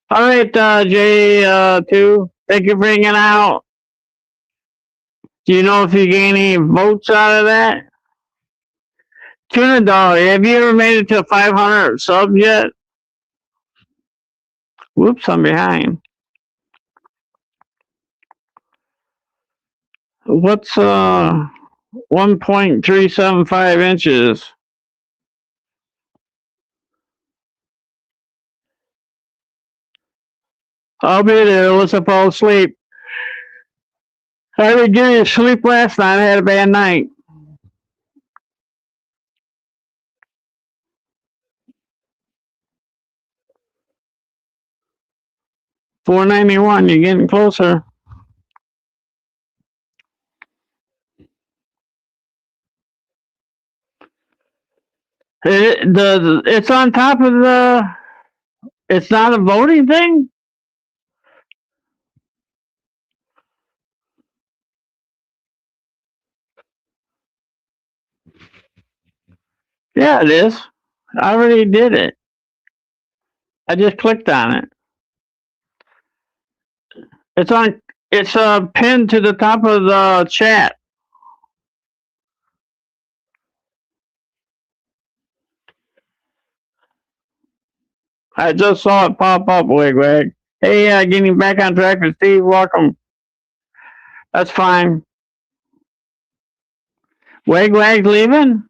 All right, J2, thank you for hanging out. Do you know if you get any votes out of that? Tuna Dog, have you ever made it to 500 subs yet? Whoops, I'm behind. What's 1.375 inches? I'll be there. Let's fall asleep. I didn't get any sleep last night. I had a bad night. $4.91. You're getting closer. It's on top of the. It's not a voting thing. Yeah, it is. I already did it. I just clicked on it. It's on. It's pinned to the top of the chat. I just saw it pop up, Wig. Hey, getting back on track with Steve. Welcome. That's fine. Wag's leaving?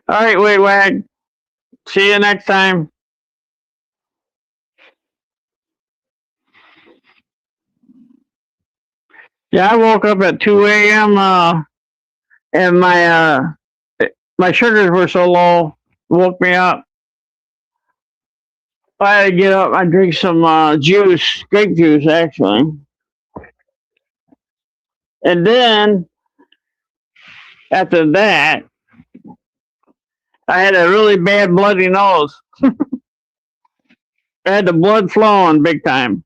All right, Wag. See you next time. Yeah, I woke up at 2 a.m. And my sugars were so low, woke me up. I had to get up. I drink some juice, grape juice, actually. And then after that, I had a really bad bloody nose. I had the blood flowing big time.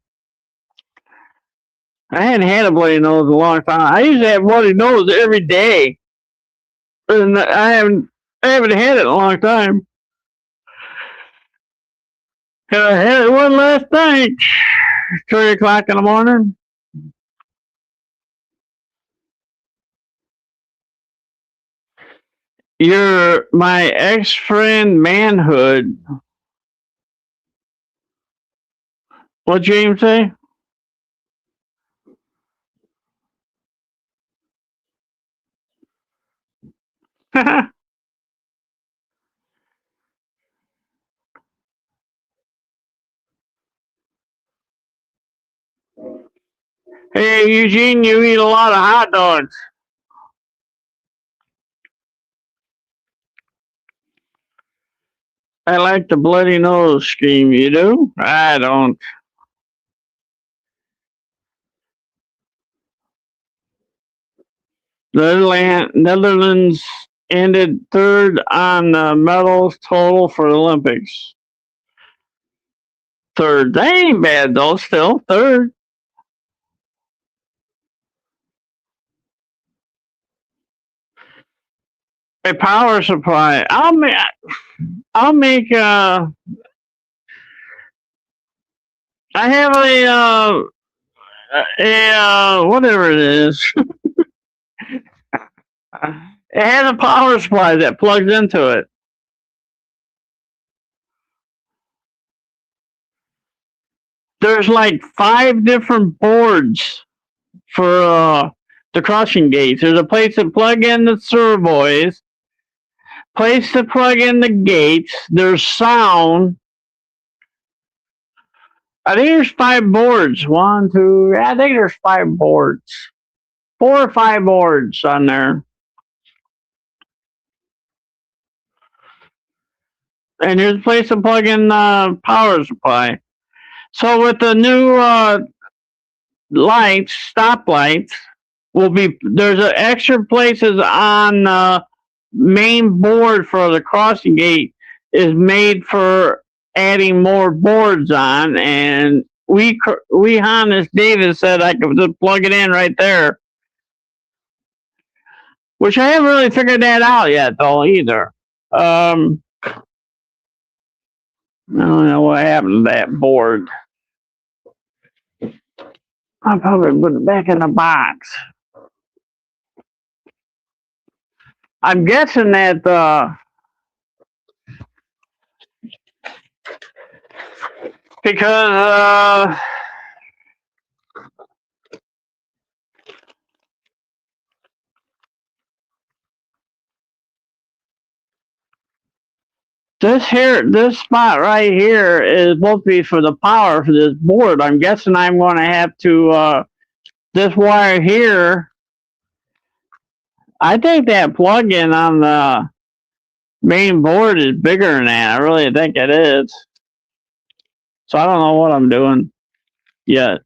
I hadn't had a bloody nose in a long time. I used to have bloody nose every day, and I haven't had it in a long time. And I had it one last night, 3 o'clock in the morning. You're my ex-friend manhood. What James say? Hey, Eugene, you eat a lot of hot dogs. I like the bloody nose scheme. You do? I don't. Netherlands ended third on the medals total for the Olympics. Third. That ain't bad though. Still third. A power supply. I'll make. I have a whatever it is. It has a power supply that plugs into it. There's like 5 different boards for the crossing gates. There's a place to plug in the servoirs, place to plug in the gates. There's sound. I think there's 5 boards. 1, 2. I think there's 5 boards. 4 or 5 boards on there. And there's a place to plug in the power supply. So with the new lights, stoplights, there's extra places on the main board for the crossing gate is made for adding more boards on, and Hannes Davis said I could just plug it in right there, which I haven't really figured that out yet though either. I don't know what happened to that board. I'll probably put it back in the box. I'm guessing that because this spot right here is supposed to be for the power for this board. I'm guessing I'm going to have to this wire here. I think that plug-in on the main board is bigger than that. I really think it is. So I don't know what I'm doing yet.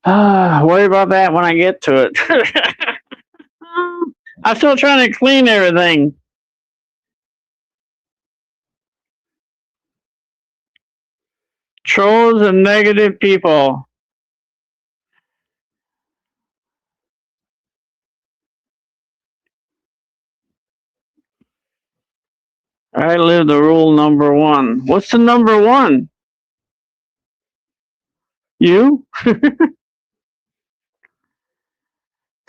Worry about that when I get to it. I'm still trying to clean everything. Trolls and negative people. I live the rule number 1. What's the number 1? You?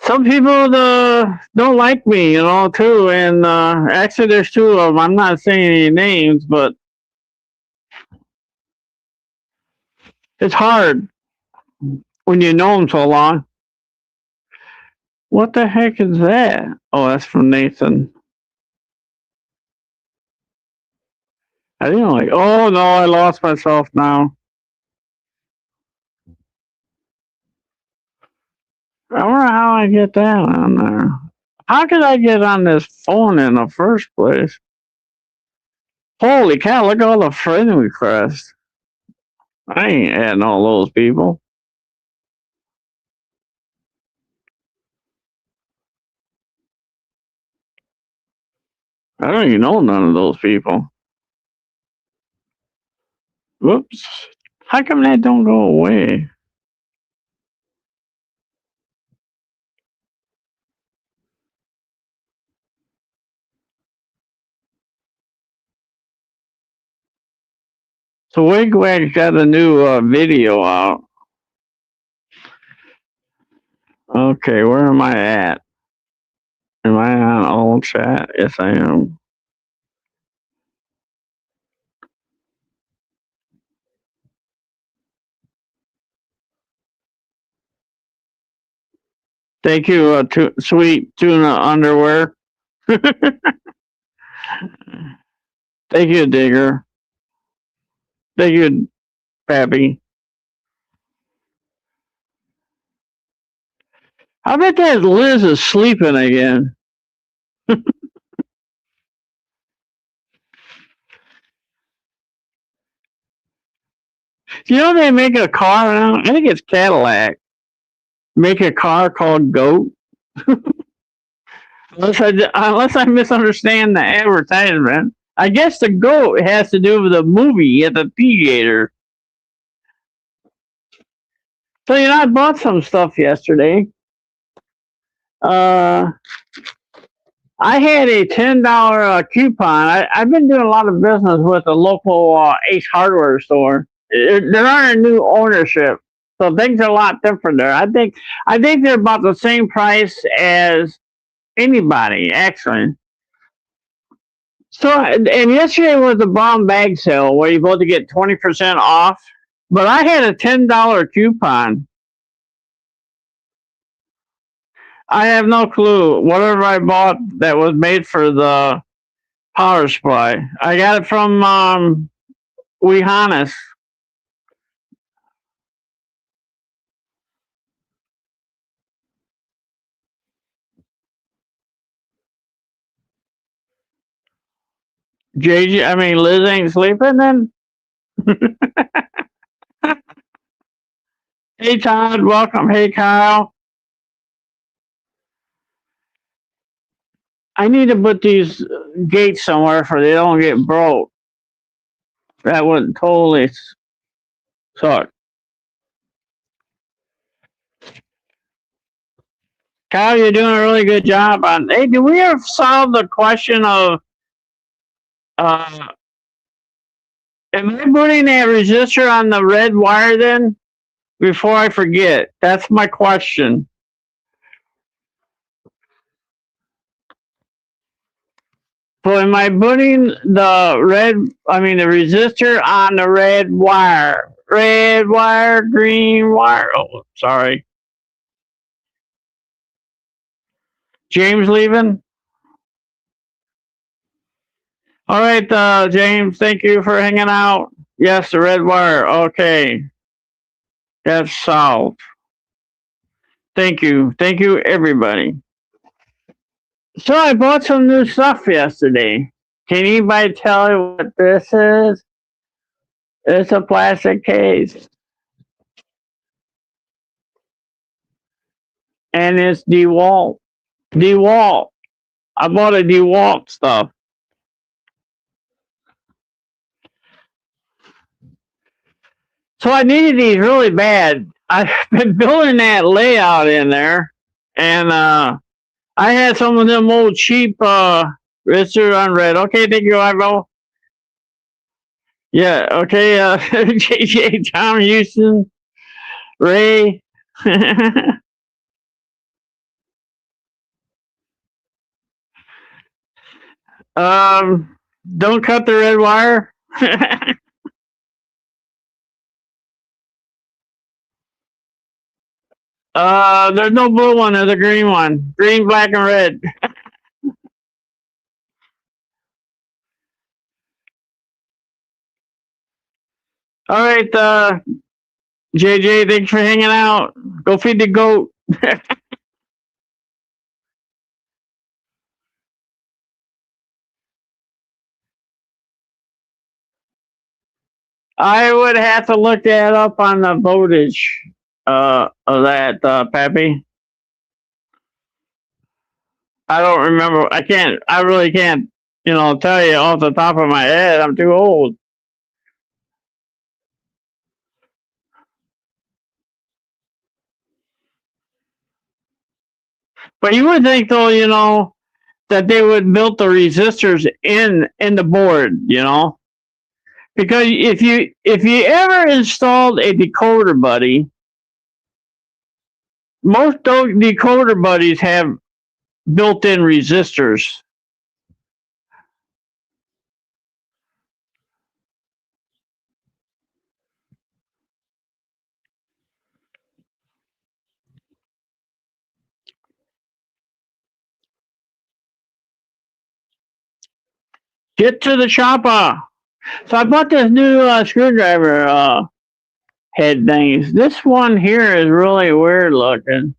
Some people don't like me, too. And actually, there's 2 of them. I'm not saying any names, but it's hard when you know them so long. What the heck is that? Oh, that's from Nathan. I didn't like. Oh no, I lost myself now. I wonder how I get that on there. How could I get on this phone in the first place? Holy cow, look at all the friend requests. I ain't adding all those people. I don't even know none of those people. Whoops. How come that don't go away? So Wigwag's got a new video out. Okay, where am I at? Am I on all chat? Yes, I am. Thank you, sweet tuna underwear. Thank you, Digger. Thank you, Pappy. I bet that Liz is sleeping again. You know they make a car now? I think it's Cadillac. Make a car called Goat. Unless I misunderstand the advertisement. I guess the goat has to do with the movie at the theater. So you know, I bought some stuff yesterday. I had a $10 coupon. I've been doing a lot of business with a local Ace Hardware store. They're under new ownership, so things are a lot different there. I think they're about the same price as anybody actually. So and yesterday was the bomb bag sale where you're supposed to get 20% off, but I had a $10 coupon. I have no clue. Whatever I bought that was made for the power supply, I got it from Wehanis. Liz ain't sleeping then. Hey Todd, welcome. Hey Kyle. I need to put these gates somewhere for they don't get broke. That would totally suck. Kyle, you're doing a really good job on. Hey, did we ever solve the question of am I putting that resistor on the red wire then? Before I forget, that's my question. So am I putting the resistor on the red wire? Red wire, green wire. Oh, sorry. James leaving? All right, James, thank you for hanging out. Yes, the red wire. Okay. That's solved. Thank you. Thank you, everybody. So I bought some new stuff yesterday. Can anybody tell me what this is? It's a plastic case. And it's DeWalt. DeWalt. I bought a DeWalt stuff. So I needed these really bad. I've been building that layout in there. And I had some of them old cheap Richard unread. Okay, thank you, Ivo. Yeah, okay, JJ, Tom Houston, Ray. Don't cut the red wire. There's no blue one, there's a green one. Green, black, and red. All right, JJ, thanks for hanging out. Go feed the goat. I would have to look that up on the voltage of that, Pappy. I don't remember. I really can't, tell you off the top of my head. I'm too old. But you would think, though, that they would build the resistors in the board, because if you ever installed a decoder buddy, most decoder buddies have built-in resistors. Get to the chopper. So I bought this new screwdriver head things. This one here is really weird looking.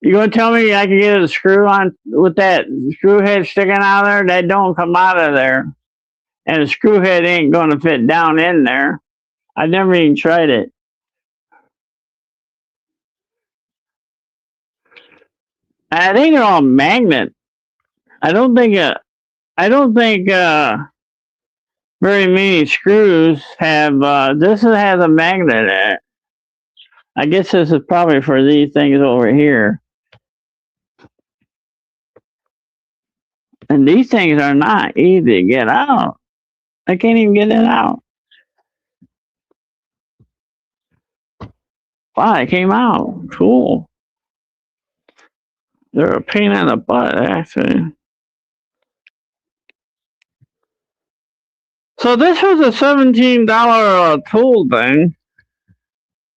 You gonna tell me I can get a screw on with that screw head sticking out of there? That don't come out of there, and the screw head ain't gonna fit down in there. I never even tried it. I think they're all magnet. I don't think. I don't think very many screws have. This has a magnet in it. I guess this is probably for these things over here. And these things are not easy to get out. I can't even get it out. Wow, it came out. Cool. They're a pain in the butt, actually. So this was a $17 tool thing.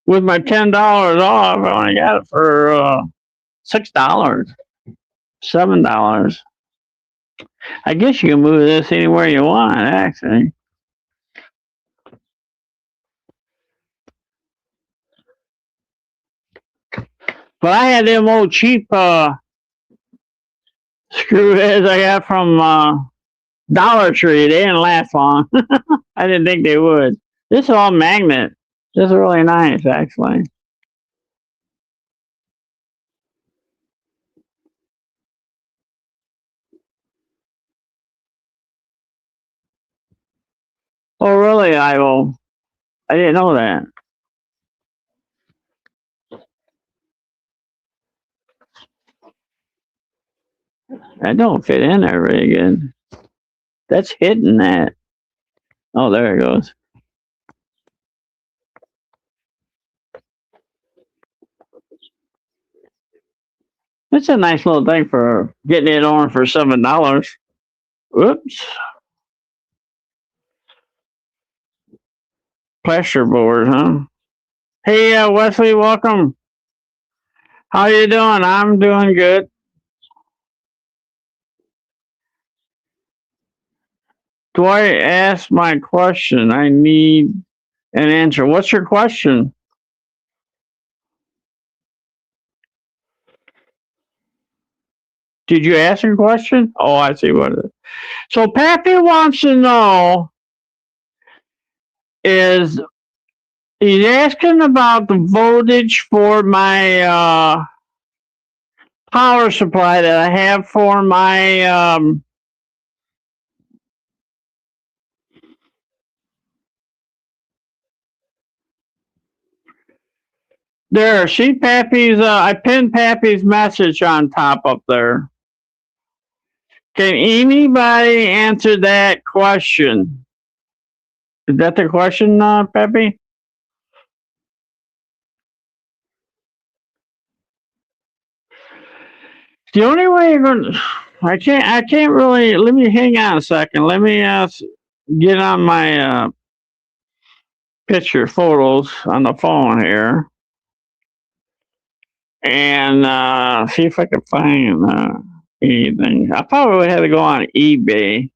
With my $10 off, I only got it for $6, $7. I guess you can move this anywhere you want, actually. But I had them old cheap screw heads I got from Dollar Tree. They didn't last long. I didn't think they would. This is all magnet. This is really nice, actually. Oh, really, Ivo? I didn't know that. That don't fit in there very good. That's hitting that. Oh, there it goes. It's a nice little thing for getting it on for $7. Whoops. Plasterboard, huh? Hey, Wesley, welcome. How you doing? I'm doing good. Do I ask my question? I need an answer. What's your question? Did you ask your question? Oh, I see what it is. So Pappy wants to know is he's asking about the voltage for my power supply that I have for my there. See Pappy's I pinned Pappy's message on top up there. Can anybody answer that question? Is that the question, Peppy? The only way you're going to, I can't really, let me hang on a second. Let me get on my picture photos on the phone here and see if I can find anything. I probably would have to go on eBay.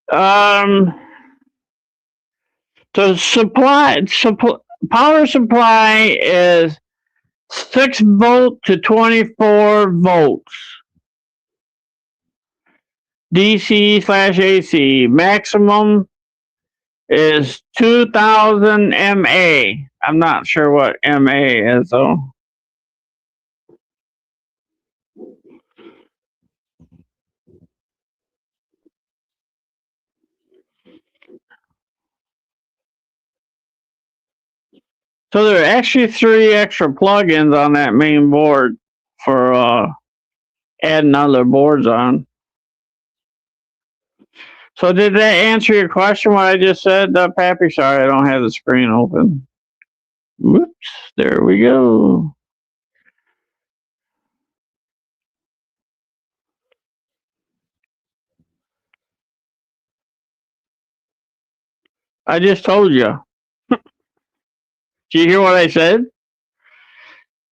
The power supply is 6 volt to 24 volts. DC/AC. Maximum is 2000 MA. I'm not sure what MA is though. So there are actually 3 extra plugins on that main board for adding other boards on. So did that answer your question, what I just said, Pappy? Sorry, I don't have the screen open. Whoops, there we go. I just told you. Did you hear what I said?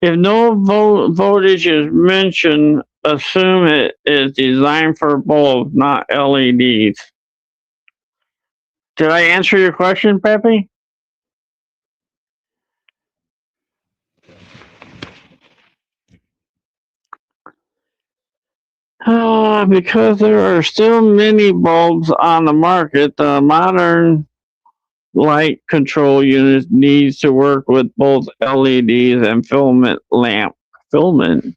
If no voltage is mentioned, assume it is designed for bulbs, not LEDs. Did I answer your question, Peppy? Because there are still many bulbs on the market, the modern light control unit needs to work with both LEDs and filament lamp. Filament.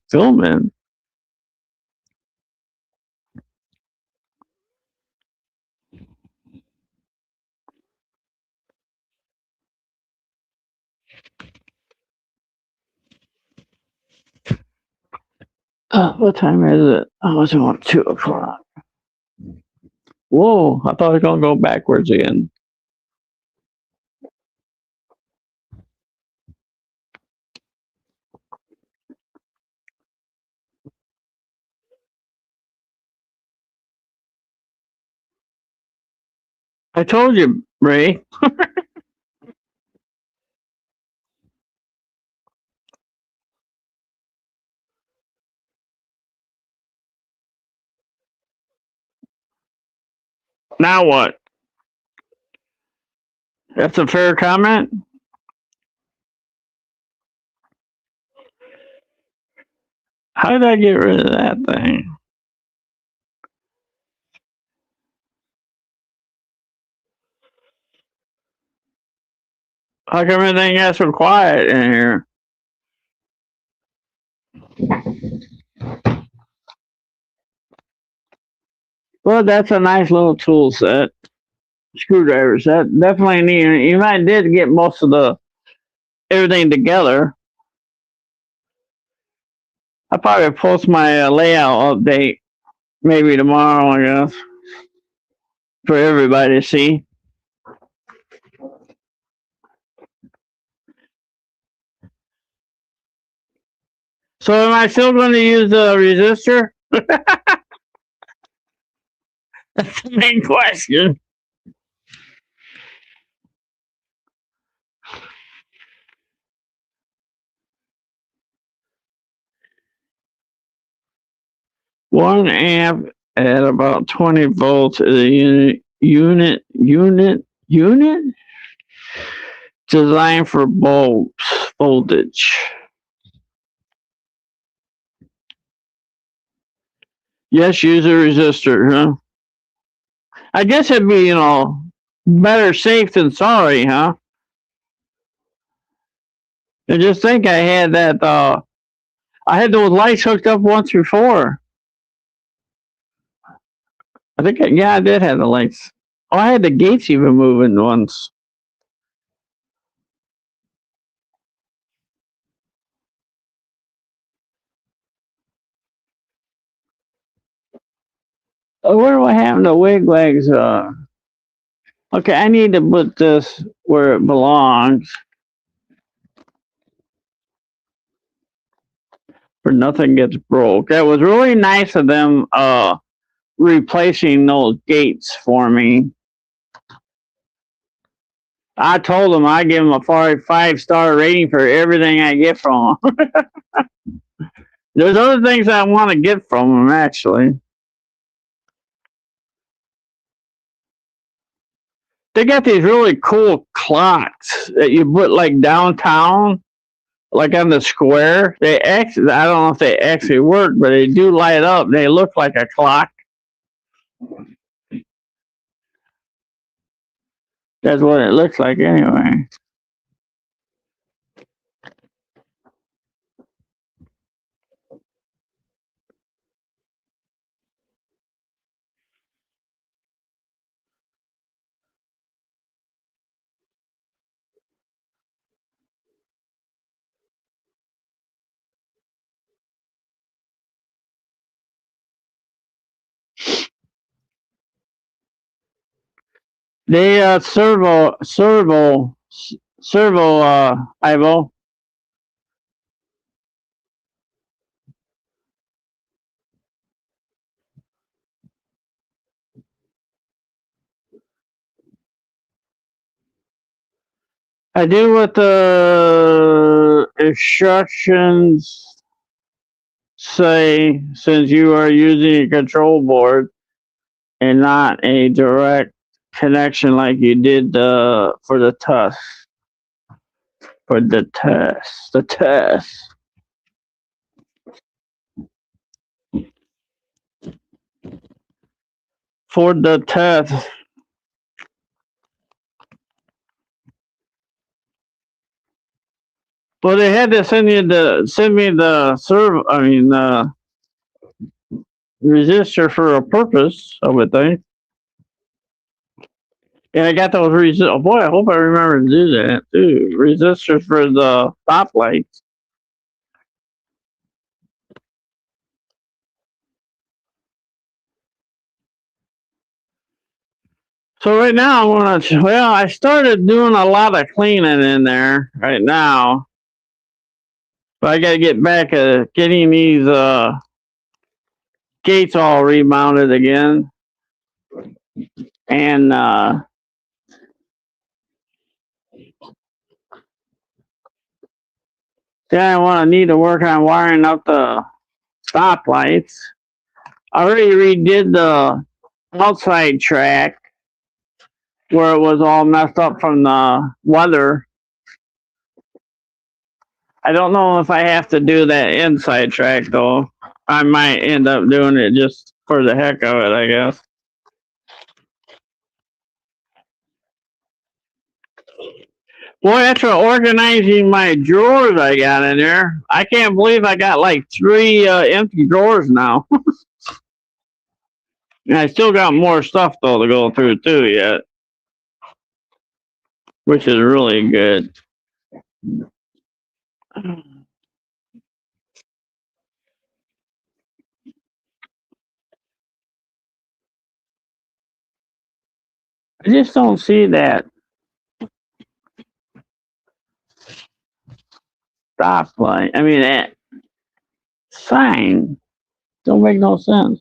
What time is it? Oh, it's about 2 o'clock. Whoa, I thought I was gonna go backwards again. I told you, Ray. Now what? That's a fair comment. How did I get rid of that thing? How come everything got so quiet in here? Well, that's a nice little tool set. Screwdrivers. That definitely need. You might did get most of the everything together. I'll probably post my layout update maybe tomorrow, I guess, for everybody to see. So am I still going to use the resistor? That's the main question. One amp at about 20 volts is a unit designed for bulbs voltage. Yes, use a resistor, huh? I guess it'd be, better safe than sorry, huh? I just think I had that, I had those lights hooked up once before. I think, yeah, I did have the lights. Oh, I had the gates even moving once. Oh, where do I have the wigwags? Okay, I need to put this where it belongs. For nothing gets broke. That was really nice of them replacing those gates for me. I told them I give them a 5-star rating for everything I get from them. There's other things I want to get from them actually. They got these really cool clocks that you put like downtown, like on the square. They actually, I don't know if they actually work, but they do light up. They look like a clock. That's what it looks like anyway. They servo Ivo. I do what the instructions say since you are using a control board and not a direct connection like you did for the test. For the test. The test. for the test. But they had to send me the resistor for a purpose, I would think. And I got those resistors. Oh boy, I hope I remember to do that too. Resistors for the stoplights. So right now I'm gonna. Well, I started doing a lot of cleaning in there right now, but I got to get back at getting these gates all remounted again, and then I want to need to work on wiring up the stoplights. I already redid the outside track where it was all messed up from the weather. I don't know if I have to do that inside track though. I might end up doing it just for the heck of it, I guess. Boy, after organizing my drawers I got in there, I can't believe I got like 3 empty drawers now. And I still got more stuff though to go through too yet, which is really good. I just don't see that stoplight. I mean, that sign don't make no sense.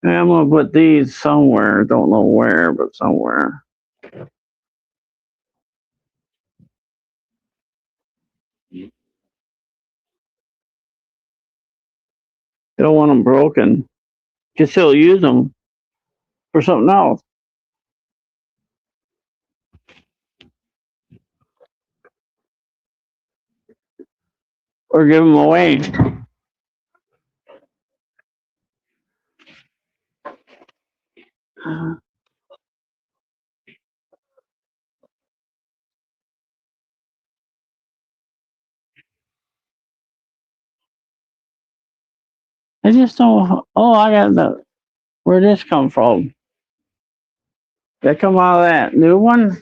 And I'm gonna put these somewhere. Don't know where, but somewhere. Don't want them broken. Can still use them for something else or give them away. I just don't. Oh, I got the. Where'd this come from? That come out of that new one?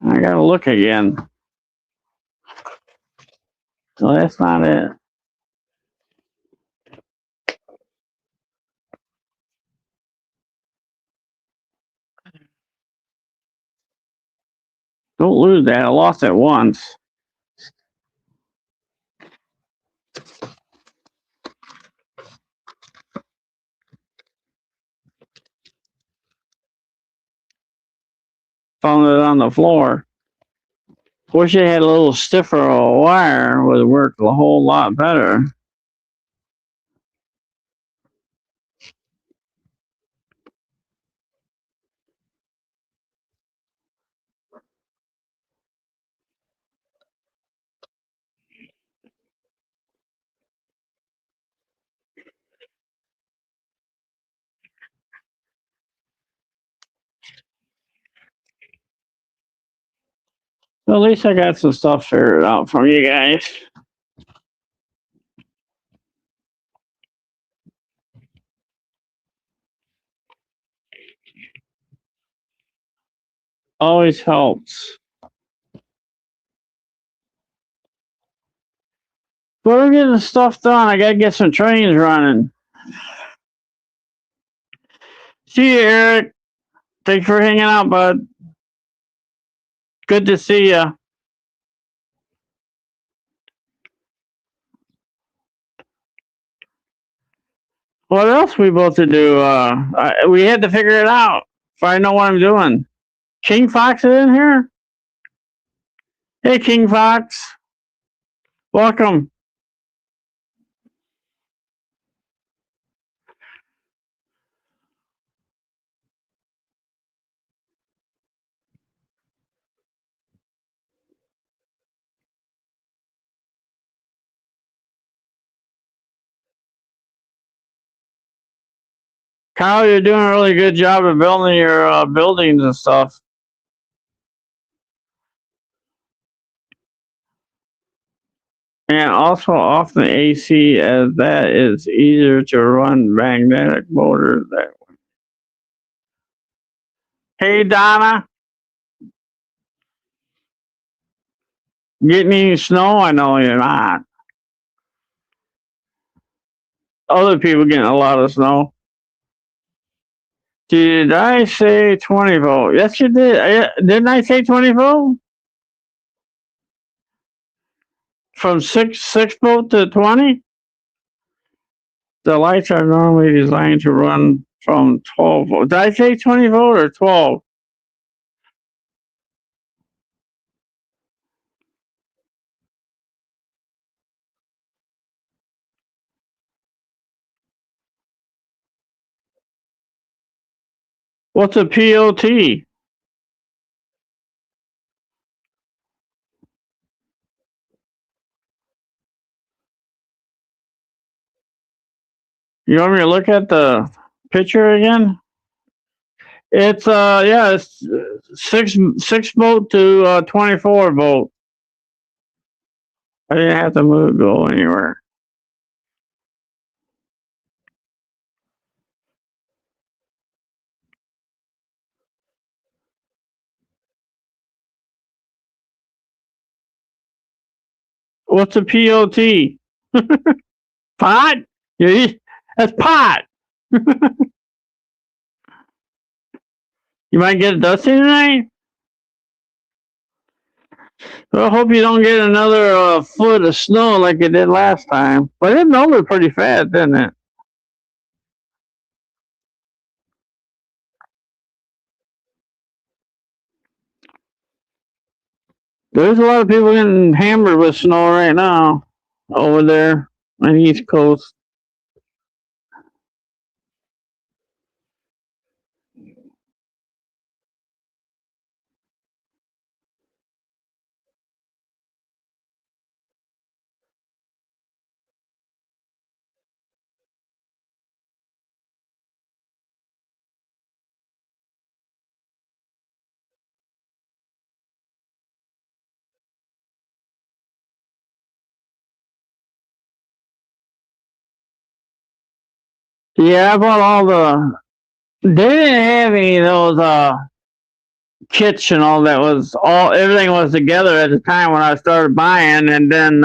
I gotta look again. So that's not it. Don't lose that. I lost it once. Found it on the floor. Wish it had a little stiffer wire. Would have worked a whole lot better. Well, at least I got some stuff figured out from you guys. Always helps. But we're getting stuff done. I gotta get some trains running. See you, Eric. Thanks for hanging out, bud. Good to see you. What else we both to do? We had to figure it out. If I know what I'm doing. King Fox is in here. Hey, King Fox. Welcome. Kyle, you're doing a really good job of building your buildings and stuff. And also off the AC, as that is easier to run magnetic motors that way. Hey, Donna, getting any snow? I know you're not. Other people getting a lot of snow. Did I say 20 volt? Yes, you did. Didn't I say 20 volt? From 6 volt to 20? The lights are normally designed to run from 12 volt. Did I say 20 volt or 12? What's a POT? You want me to look at the picture again? It's yeah, it's 6 volt to 24 volt. I didn't have to go anywhere. What's a POT? Pot? That's pot. You might get dusty tonight. Well, I hope you don't get another foot of snow like you did last time. But it melted pretty fast, didn't it? There's a lot of people getting hammered with snow right now over there on the East Coast. Yeah, I bought all the. They didn't have any of those kits and all that. Was all everything was together at the time when I started buying, and then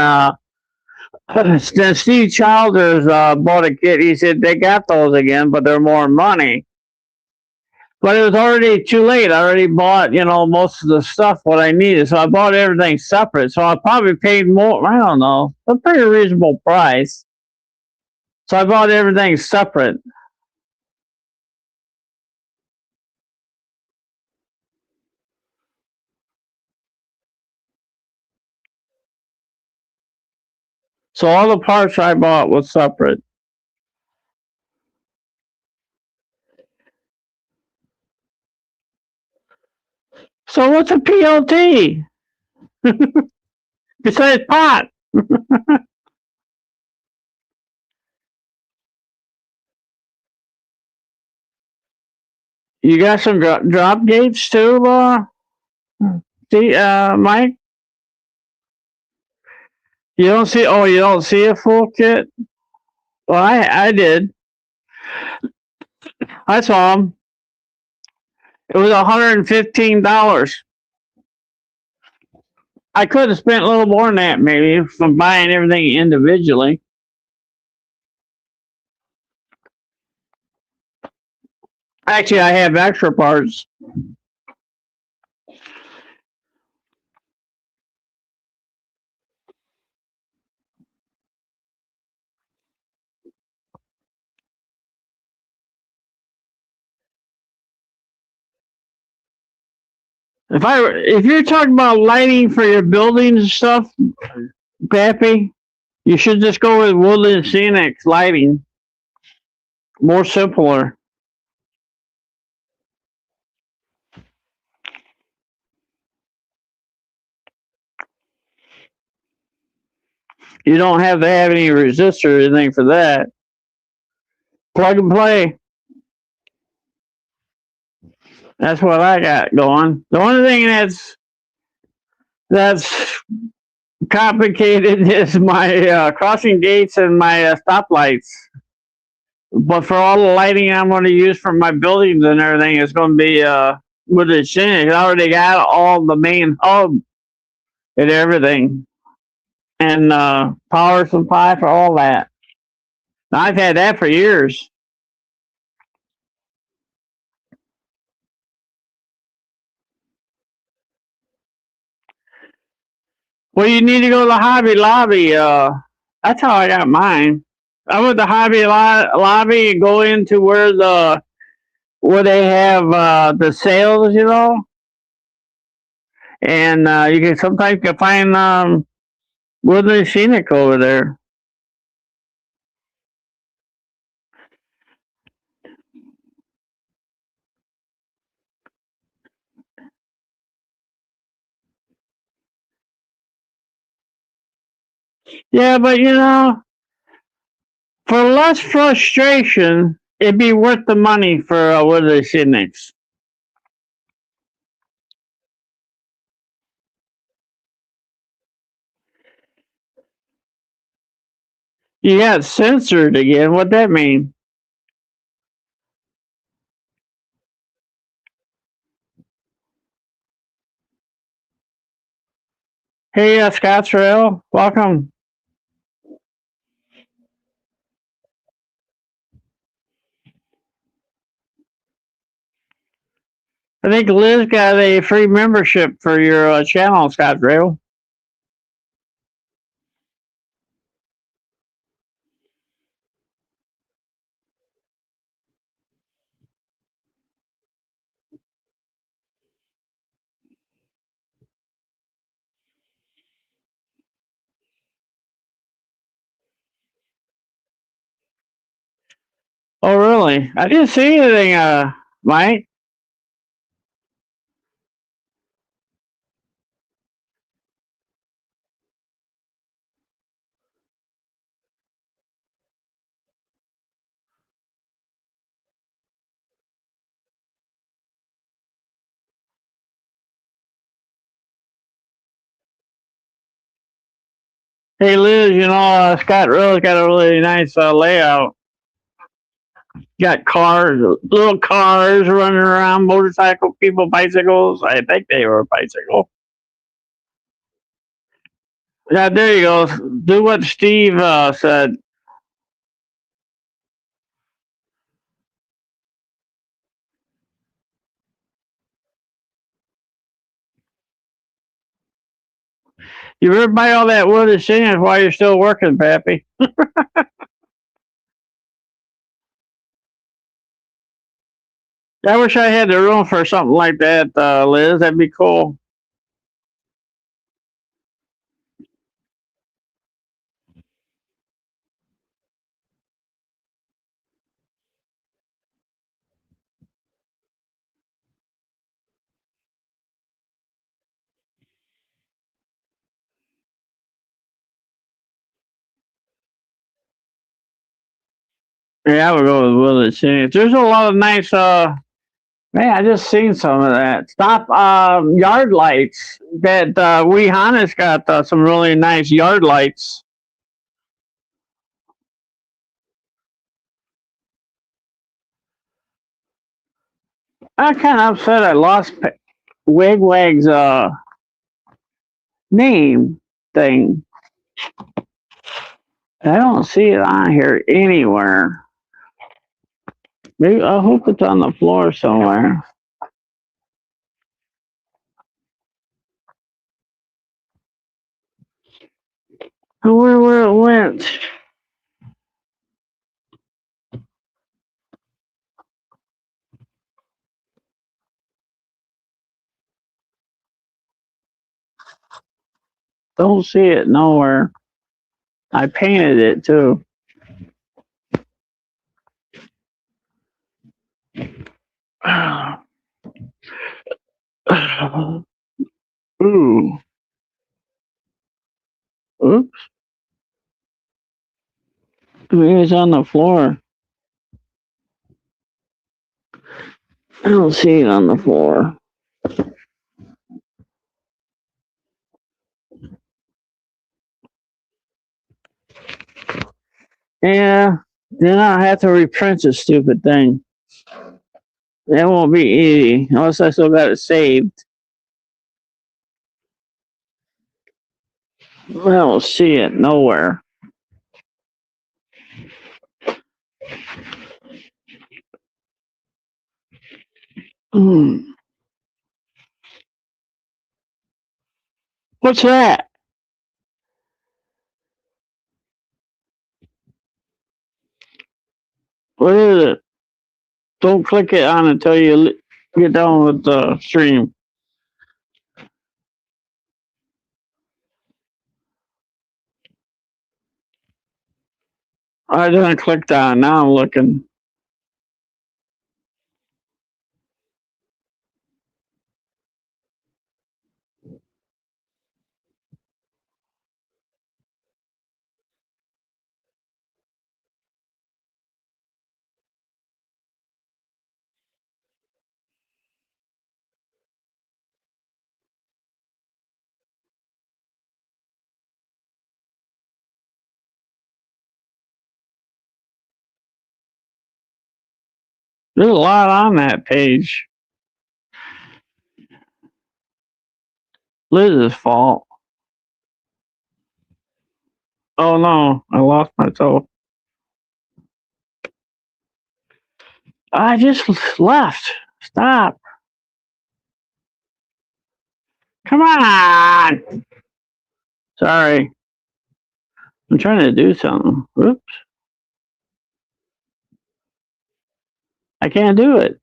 then Steve Childers bought a kit. He said they got those again, but they're more money. But it was already too late. I already bought, most of the stuff what I needed. So I bought everything separate. So I probably paid more. I don't know, a pretty reasonable price. So I bought everything separate. So all the parts I bought was separate. So what's a PLT besides pot? You got some drop gates too, Mike? You don't see? Oh, you don't see a full kit? Well, I did. I saw them. It was $115. I could have spent a little more than that, maybe, from buying everything individually. Actually, I have extra parts. If you're talking about lighting for your buildings and stuff, Pappy, you should just go with Woodland Scenic lighting. More simpler. You don't have to have any resistor or anything for that. Plug and play. That's what I got going. The only thing that's complicated is my crossing gates and my stoplights. But for all the lighting I'm going to use for my buildings and everything, it's going to be with the Shinix. I already got all the main hub and everything, and power supply for all that. I've had that for years. Well, you need to go to the Hobby Lobby. That's how I got mine. I went to Hobby Lobby and go into where they have the sales, and you can sometimes you can find Woodland Scenic over there. Yeah, but for less frustration, it'd be worth the money for Woodland Scenics. You got censored again. What that mean? Hey, Scottsrail, welcome. I think Liz got a free membership for your channel, Scottsrail. Oh, really? I didn't see anything, Mike. Hey, Liz, Scottsrail's got a really nice layout. Got cars, little cars running around, motorcycle people, bicycles. I think they were a bicycle. Yeah, there you go. Do what Steve said. You better buy all that wood and sand while you're still working, Pappy. I wish I had the room for something like that, Liz. That'd be cool. Yeah, I would go with wood and sand. There's a lot of nice. Man, I just seen some of that. Stop yard lights. That Weehana's got some really nice yard lights. I'm kind of upset I lost Wigwag's name thing. I don't see it on here anywhere. Maybe I hope it's on the floor somewhere. Where it went? Don't see it nowhere. I painted it too. Ooh. Oops. Maybe it's on the floor. I don't see it on the floor. Yeah, then I'll have to reprint the stupid thing. That won't be easy unless I still got it saved. I don't see it nowhere. Hmm. What's that? What is it? Don't click it on until you get done with the stream. I didn't click on. Now I'm looking. There's a lot on that page. Liz's fault. Oh no, I lost my toe. I just left. Stop. Come on. Sorry. I'm trying to do something. Oops. I can't do it.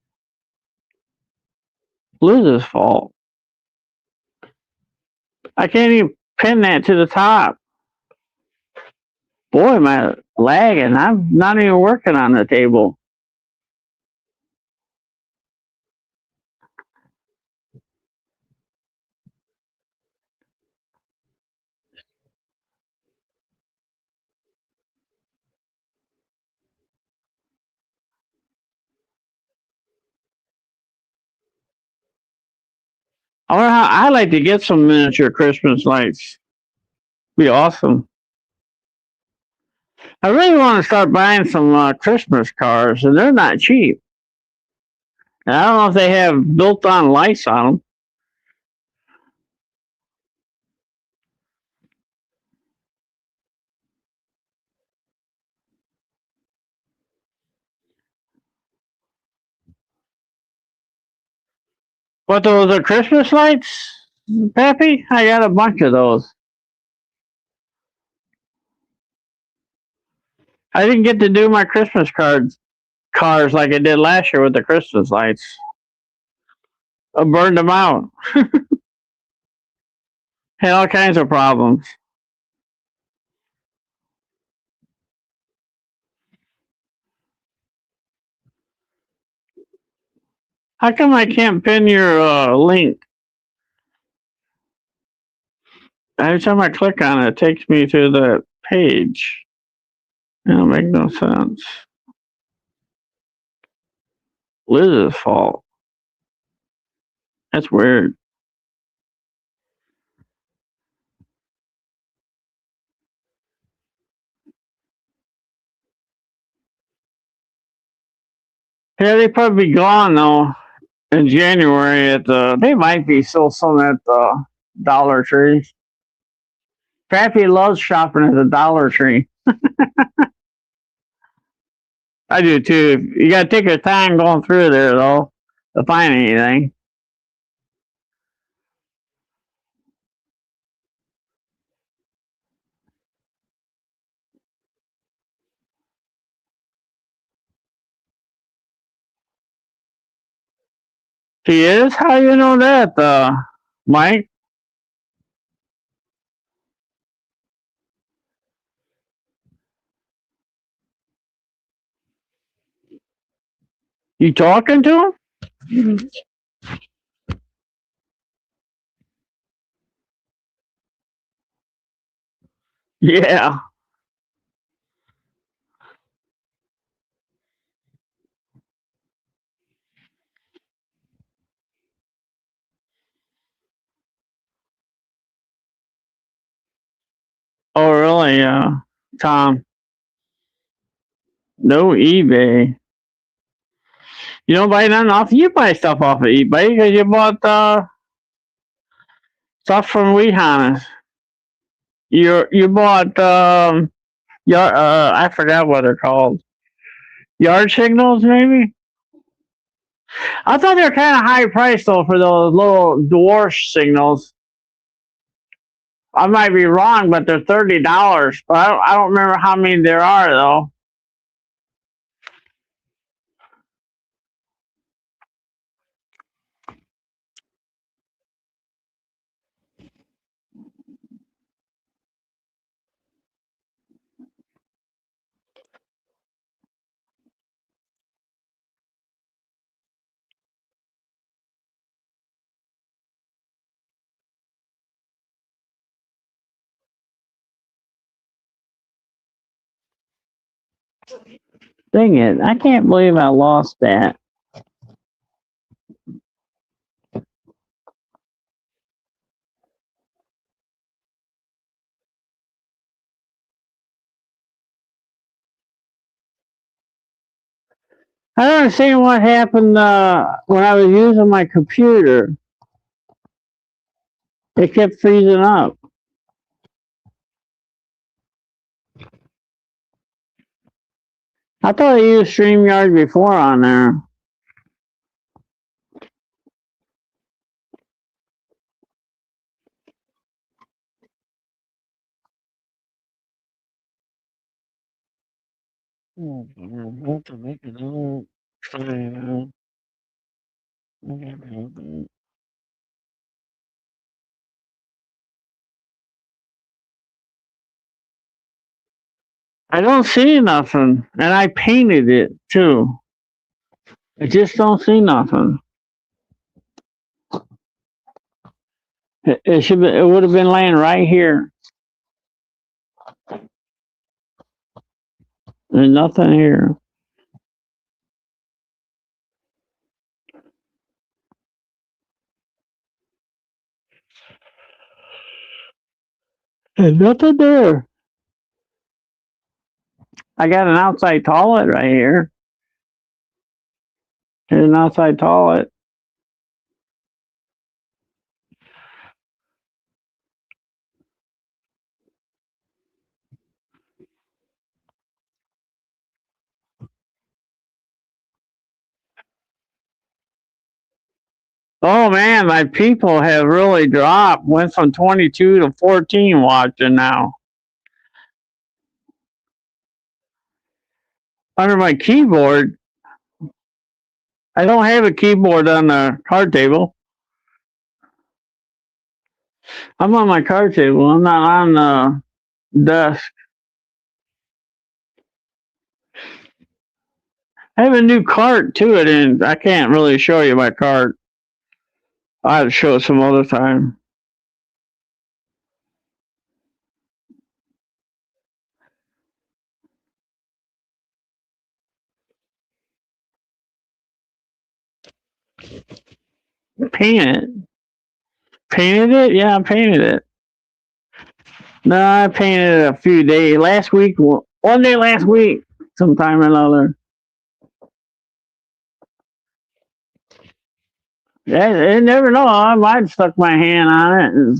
Liz's fault. I can't even pin that to the top. Boy, am I lagging. I'm not even working on the table. I wonder how I'd like to get some miniature Christmas lights. Be awesome. I really want to start buying some Christmas cars, and they're not cheap. And I don't know if they have built-on lights on them. But those are Christmas lights, Pappy? I got a bunch of those. I didn't get to do my Christmas cars like I did last year with the Christmas lights. I burned them out. Had all kinds of problems. How come I can't pin your link? Every time I click on it, it takes me to the page. It don't make no sense. Liz's fault. That's weird. Yeah, they probably be gone though in January at the. They might be still some at the Dollar Tree. Pappy loves shopping at the Dollar Tree. I do too. You gotta take your time going through there though to find anything. He is? How you know that, Mike? You talking to him? Yeah. Oh, really? Tom, no eBay. You don't buy nothing off. You buy stuff off of eBay because you bought stuff from Weehanas. You bought I forgot what they're called. Yard signals, maybe. I thought they were kind of high priced though for those little dwarf signals. I might be wrong, but they're $30. But I don't remember how many there are though. Dang it! I can't believe I lost that. I don't understand what happened when I was using my computer. It kept freezing up. I thought I used StreamYard before on there. Oh, I have to make another file. I don't see nothing, and I painted it too. I just don't see nothing. It should be, it would have been laying right here. There's nothing here. There's nothing there. I got an outside toilet right here. There's an outside toilet. Oh man, my people have really dropped. Went from 22 to 14 watching now. Under my keyboard, I don't have a keyboard on the card table. I'm on my card table. I'm not on the desk. I have a new cart to it, and I can't really show you my cart. I'll have to show it some other time. Paint it. Painted it? Yeah, I painted it. No, I painted it a few days. Last week, one day last week, sometime or another. Yeah, you never know. I might have stuck my hand on it and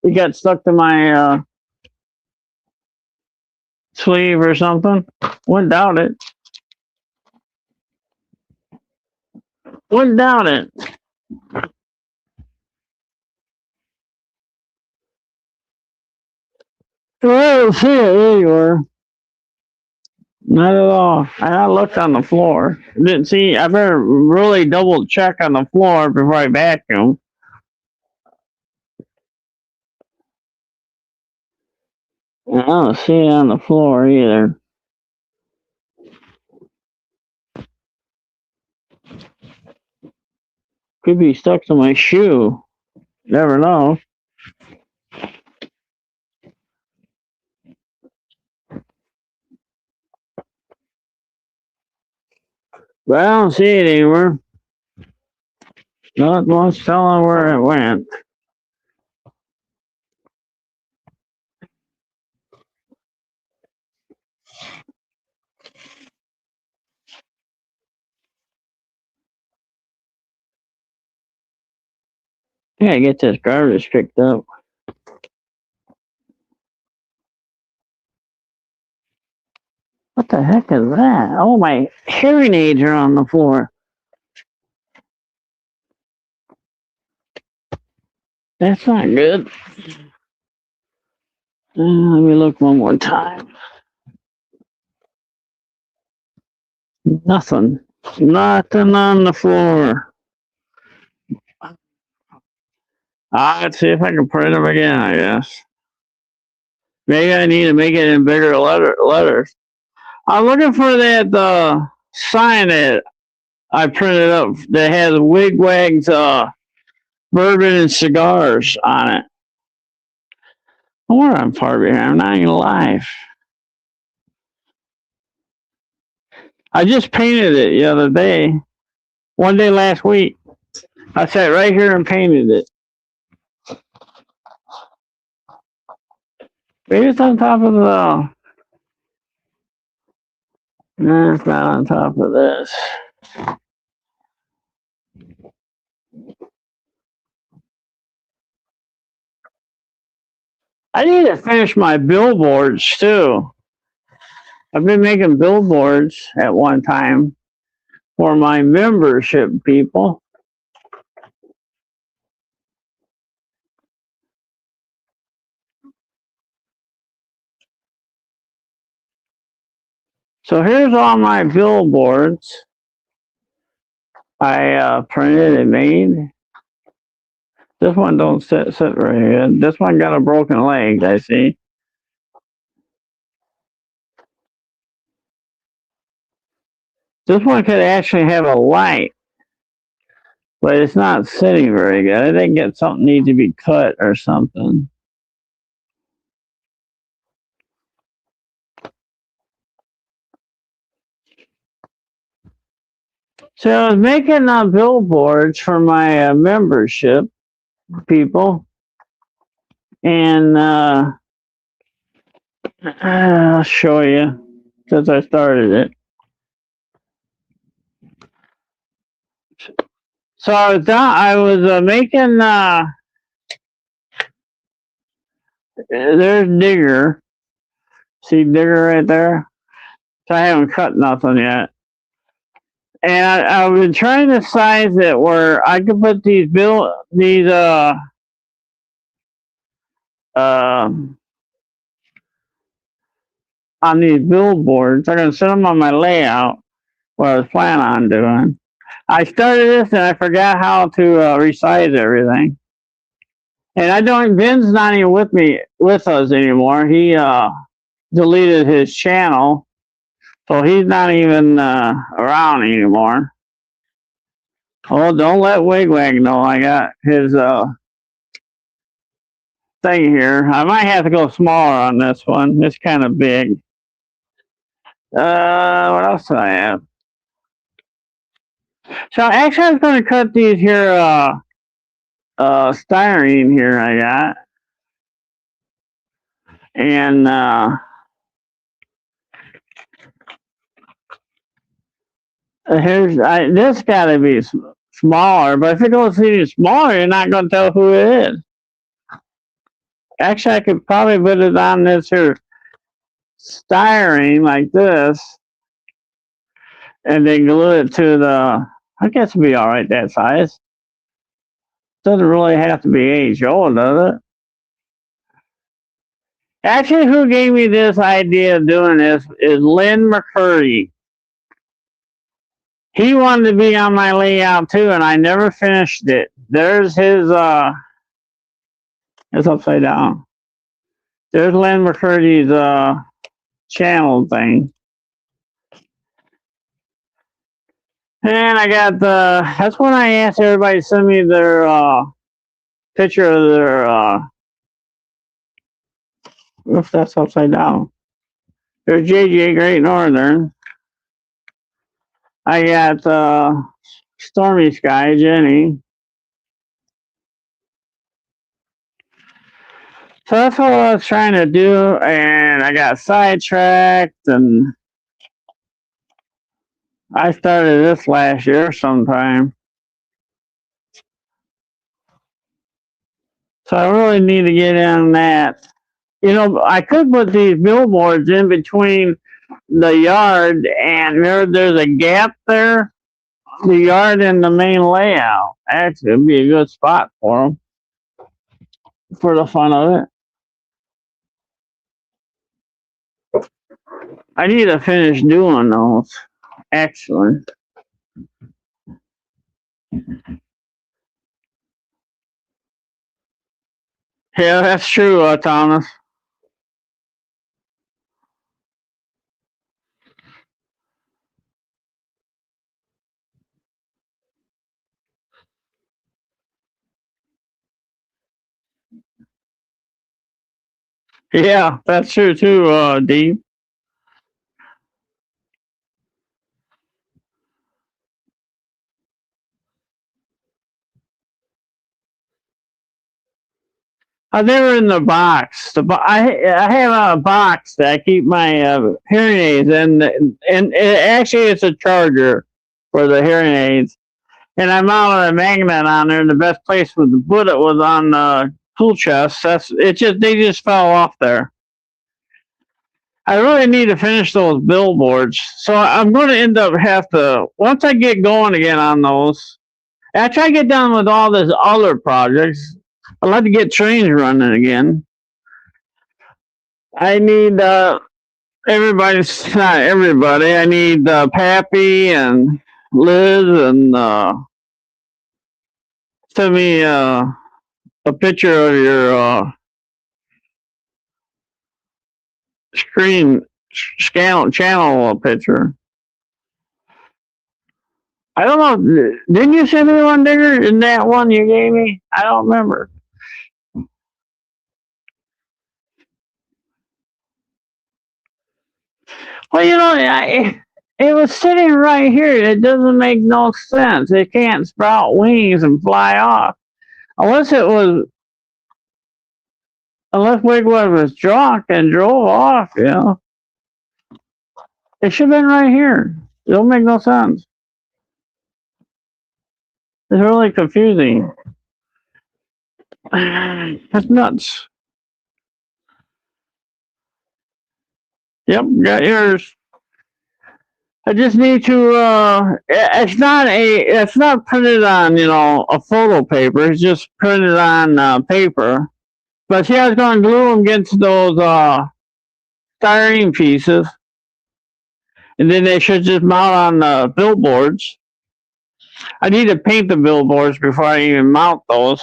it got stuck to my sleeve or something. Wouldn't doubt it. Wouldn't doubt it. Well, I don't see it. There you are. Not at all. I looked on the floor. Didn't see. I better really double check on the floor before I vacuum. I don't see it on the floor either. Could be stuck to my shoe. Never know. But I don't see it anywhere. Not much telling where it went. Yeah, get this garbage picked up. What the heck is that? Oh, my hearing aids are on the floor. That's not good. Let me look one more time. Nothing. Nothing on the floor. Let's see if I can print them again, I guess. Maybe I need to make it in bigger letters. I'm looking for that sign that I printed up that has Wigwag's bourbon and cigars on it. I wonder I'm far behind. I'm not even live. I just painted it the other day. One day last week. I sat right here and painted it. Maybe it's on top of the... No, it's not on top of this. I need to finish my billboards too. I've been making billboards at one time for my membership people. So here's all my billboards I printed and made. This one don't sit right here. This one got a broken leg, I see. This one could actually have a light, but it's not sitting very good. I think it's something needs to be cut or something. So I was making billboards for my membership people, and I'll show you since I started it. So I was making there's Digger. See Digger right there? So I haven't cut nothing yet. And I've been trying to size it where I could put these on these billboards. I'm gonna set them on my layout, what I was planning on doing. I started this and I forgot how to resize everything. And I don't. Ben's not even with us anymore. He deleted his channel, so he's not even around anymore. Oh, don't let Wigwag know I got his thing here. I might have to go smaller on this one. It's kind of big. What else do I have? So actually, I was going to cut these here styrene here I got, and this got to be smaller. But if it goes any smaller, you're not going to tell who it is. Actually, I could probably put it on this here styrene like this, and then glue it to the. I guess it'd be all right that size. Doesn't really have to be age old, does it? Actually, who gave me this idea of doing this is Lynn McCurdy. He wanted to be on my layout too, and I never finished it. There's his it's upside down. There's Lynn McCurdy's channel thing. And I got that's when I asked everybody to send me their picture of their if that's upside down. There's JJ Great Northern. I got Stormy Sky, Jenny. So that's what I was trying to do, and I got sidetracked, and I started this last year sometime. So I really need to get in that. You know, I could put these billboards in between the yard and there's a gap there, the yard and the main layout. Actually, it'd be a good spot for them for the fun of it. I need to finish doing those. Excellent. Yeah, that's true, Thomas. Yeah, that's true too, Deep. They're in the box. I have a box that I keep my hearing aids in, and actually it's a charger for the hearing aids. And I mounted a magnet on there, and the best place to put it was on the tool chest. They just fell off there. I really need to finish those billboards, so I'm going to end up once I get going again on those. After I get done with all these other projects, I'd like to get trains running again. I need not everybody. I need Pappy and Liz and send me a picture of your screen channel picture. I don't know. Didn't you send me one, Digger? In that one you gave me? I don't remember. Well, you know, it was sitting right here. It doesn't make no sense. It can't sprout wings and fly off. Unless Wigwam was drunk and drove off, you know. It should have been right here. It don't make no sense. It's really confusing. That's nuts. Yep, got yours. I just need to. It's not printed on a photo paper. It's just printed on paper. But see, I was going to glue them against those styrene pieces, and then they should just mount on the billboards. I need to paint the billboards before I even mount those.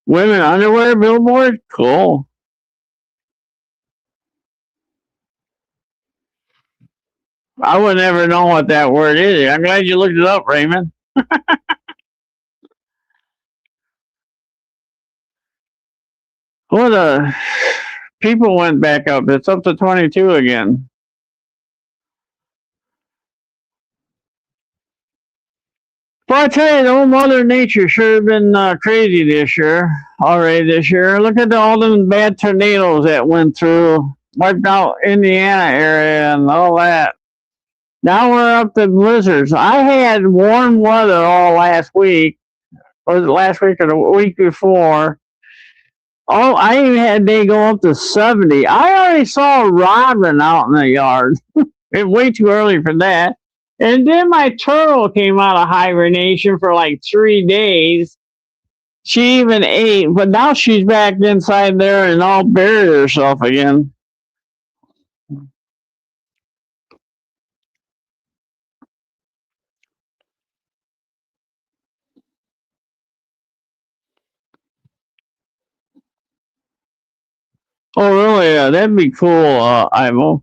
Women underwear billboard? Cool. I would never know what that word is. I'm glad you looked it up, Raymond. Well, the people went back up. It's up to 22 again. Well, I tell you, the old Mother Nature sure have been crazy this year. Already this year. Look at all them bad tornadoes that went through, wiped out Indiana area and all that. Now we're up to blizzards. I had warm weather all last week. Was it last week or the week before? Oh, I even had a day go up to 70. I already saw a robin out in the yard. It's way too early for that. And then my turtle came out of hibernation for like 3 days. She even ate, but now she's back inside there and all buried herself again. Oh, really? That'd be cool, Ivo.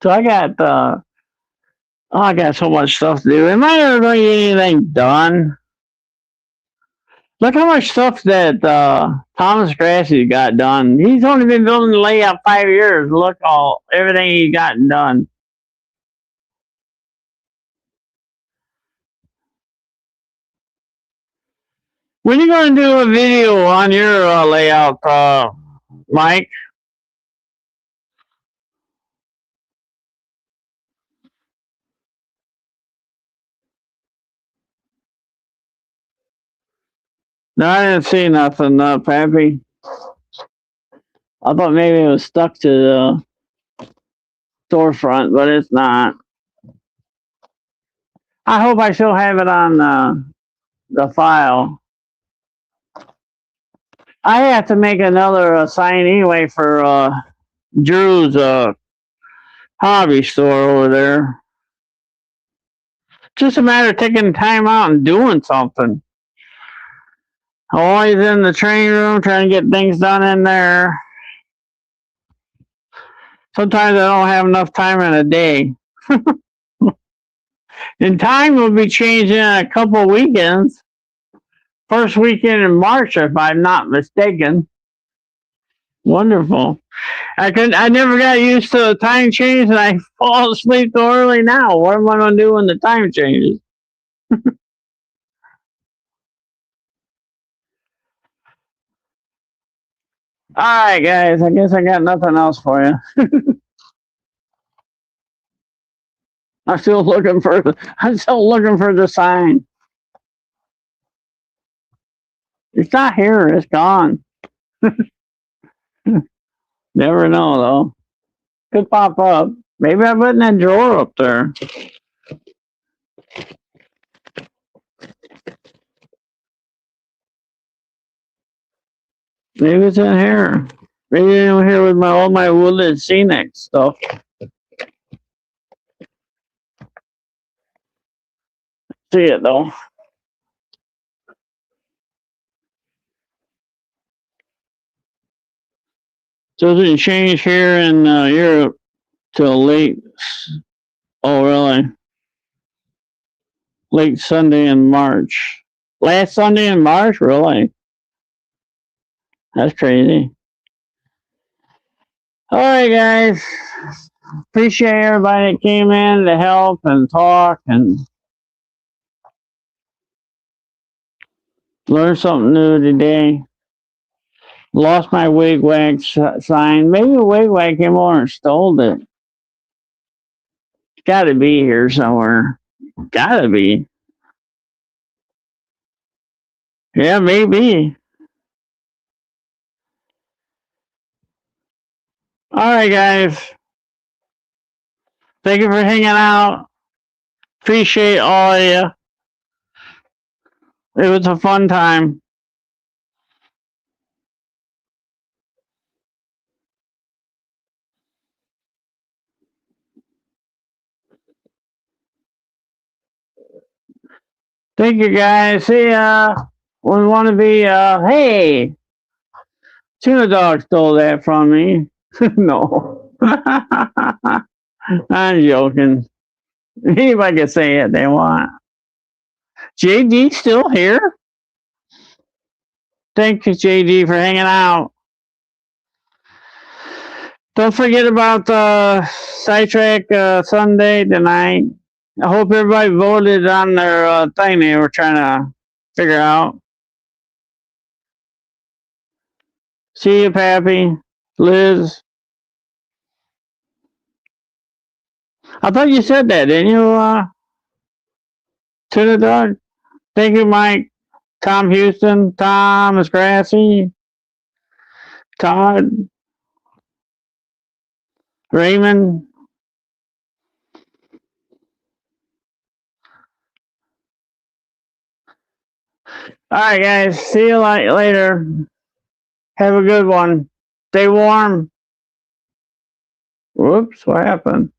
So I got so much stuff to do. Am I ever going to get anything done? Look how much stuff that Thomas Grassi got done. He's only been building the layout 5 years. Look everything he gotten done. When are you going to do a video on your layout, Mike? No, I didn't see nothing, Pappy. I thought maybe it was stuck to the storefront, but it's not. I hope I still have it on the file. I have to make another sign anyway for Drew's hobby store over there. Just a matter of taking time out and doing something. Always in the training room trying to get things done in there. Sometimes I don't have enough time in a day. And time will be changing in a couple weekends. First weekend in March, if I'm not mistaken. Wonderful. I never got used to the time change, and I fall asleep so early now. What am I going to do when the time changes? All right, guys. I guess I got nothing else for you. I'm still looking for the sign. It's not here. It's gone. Never know though. Could pop up. Maybe I put in that drawer up there. Maybe it's in here. Maybe it's in here with all my Woodland Scenic stuff. See it though. Doesn't change here in Europe till late. Oh, really? Late Sunday in March. Last Sunday in March, really? That's crazy. All right, guys. Appreciate everybody that came in to help and talk and learn something new today. Lost my wig-wag sign. Maybe the wig-wag came over and stole it. It's got to be here somewhere. Got to be. Yeah, maybe. All right, guys. Thank you for hanging out. Appreciate all of you. It was a fun time. Thank you, guys. See ya. We want to be, hey, Tuna Dog stole that from me. No. I'm joking. Anybody can say it they want. JD still here? Thank you, JD, for hanging out. Don't forget about the Sidetrack Sunday tonight. I hope everybody voted on their thing they were trying to figure out. See you, Pappy. Liz. I thought you said that, didn't you, Tuna Dog? Thank you, Mike. Tom Houston. Thomas Grassy. Todd. Raymond. All right, guys. See you later. Have a good one. Stay warm. Whoops, what happened?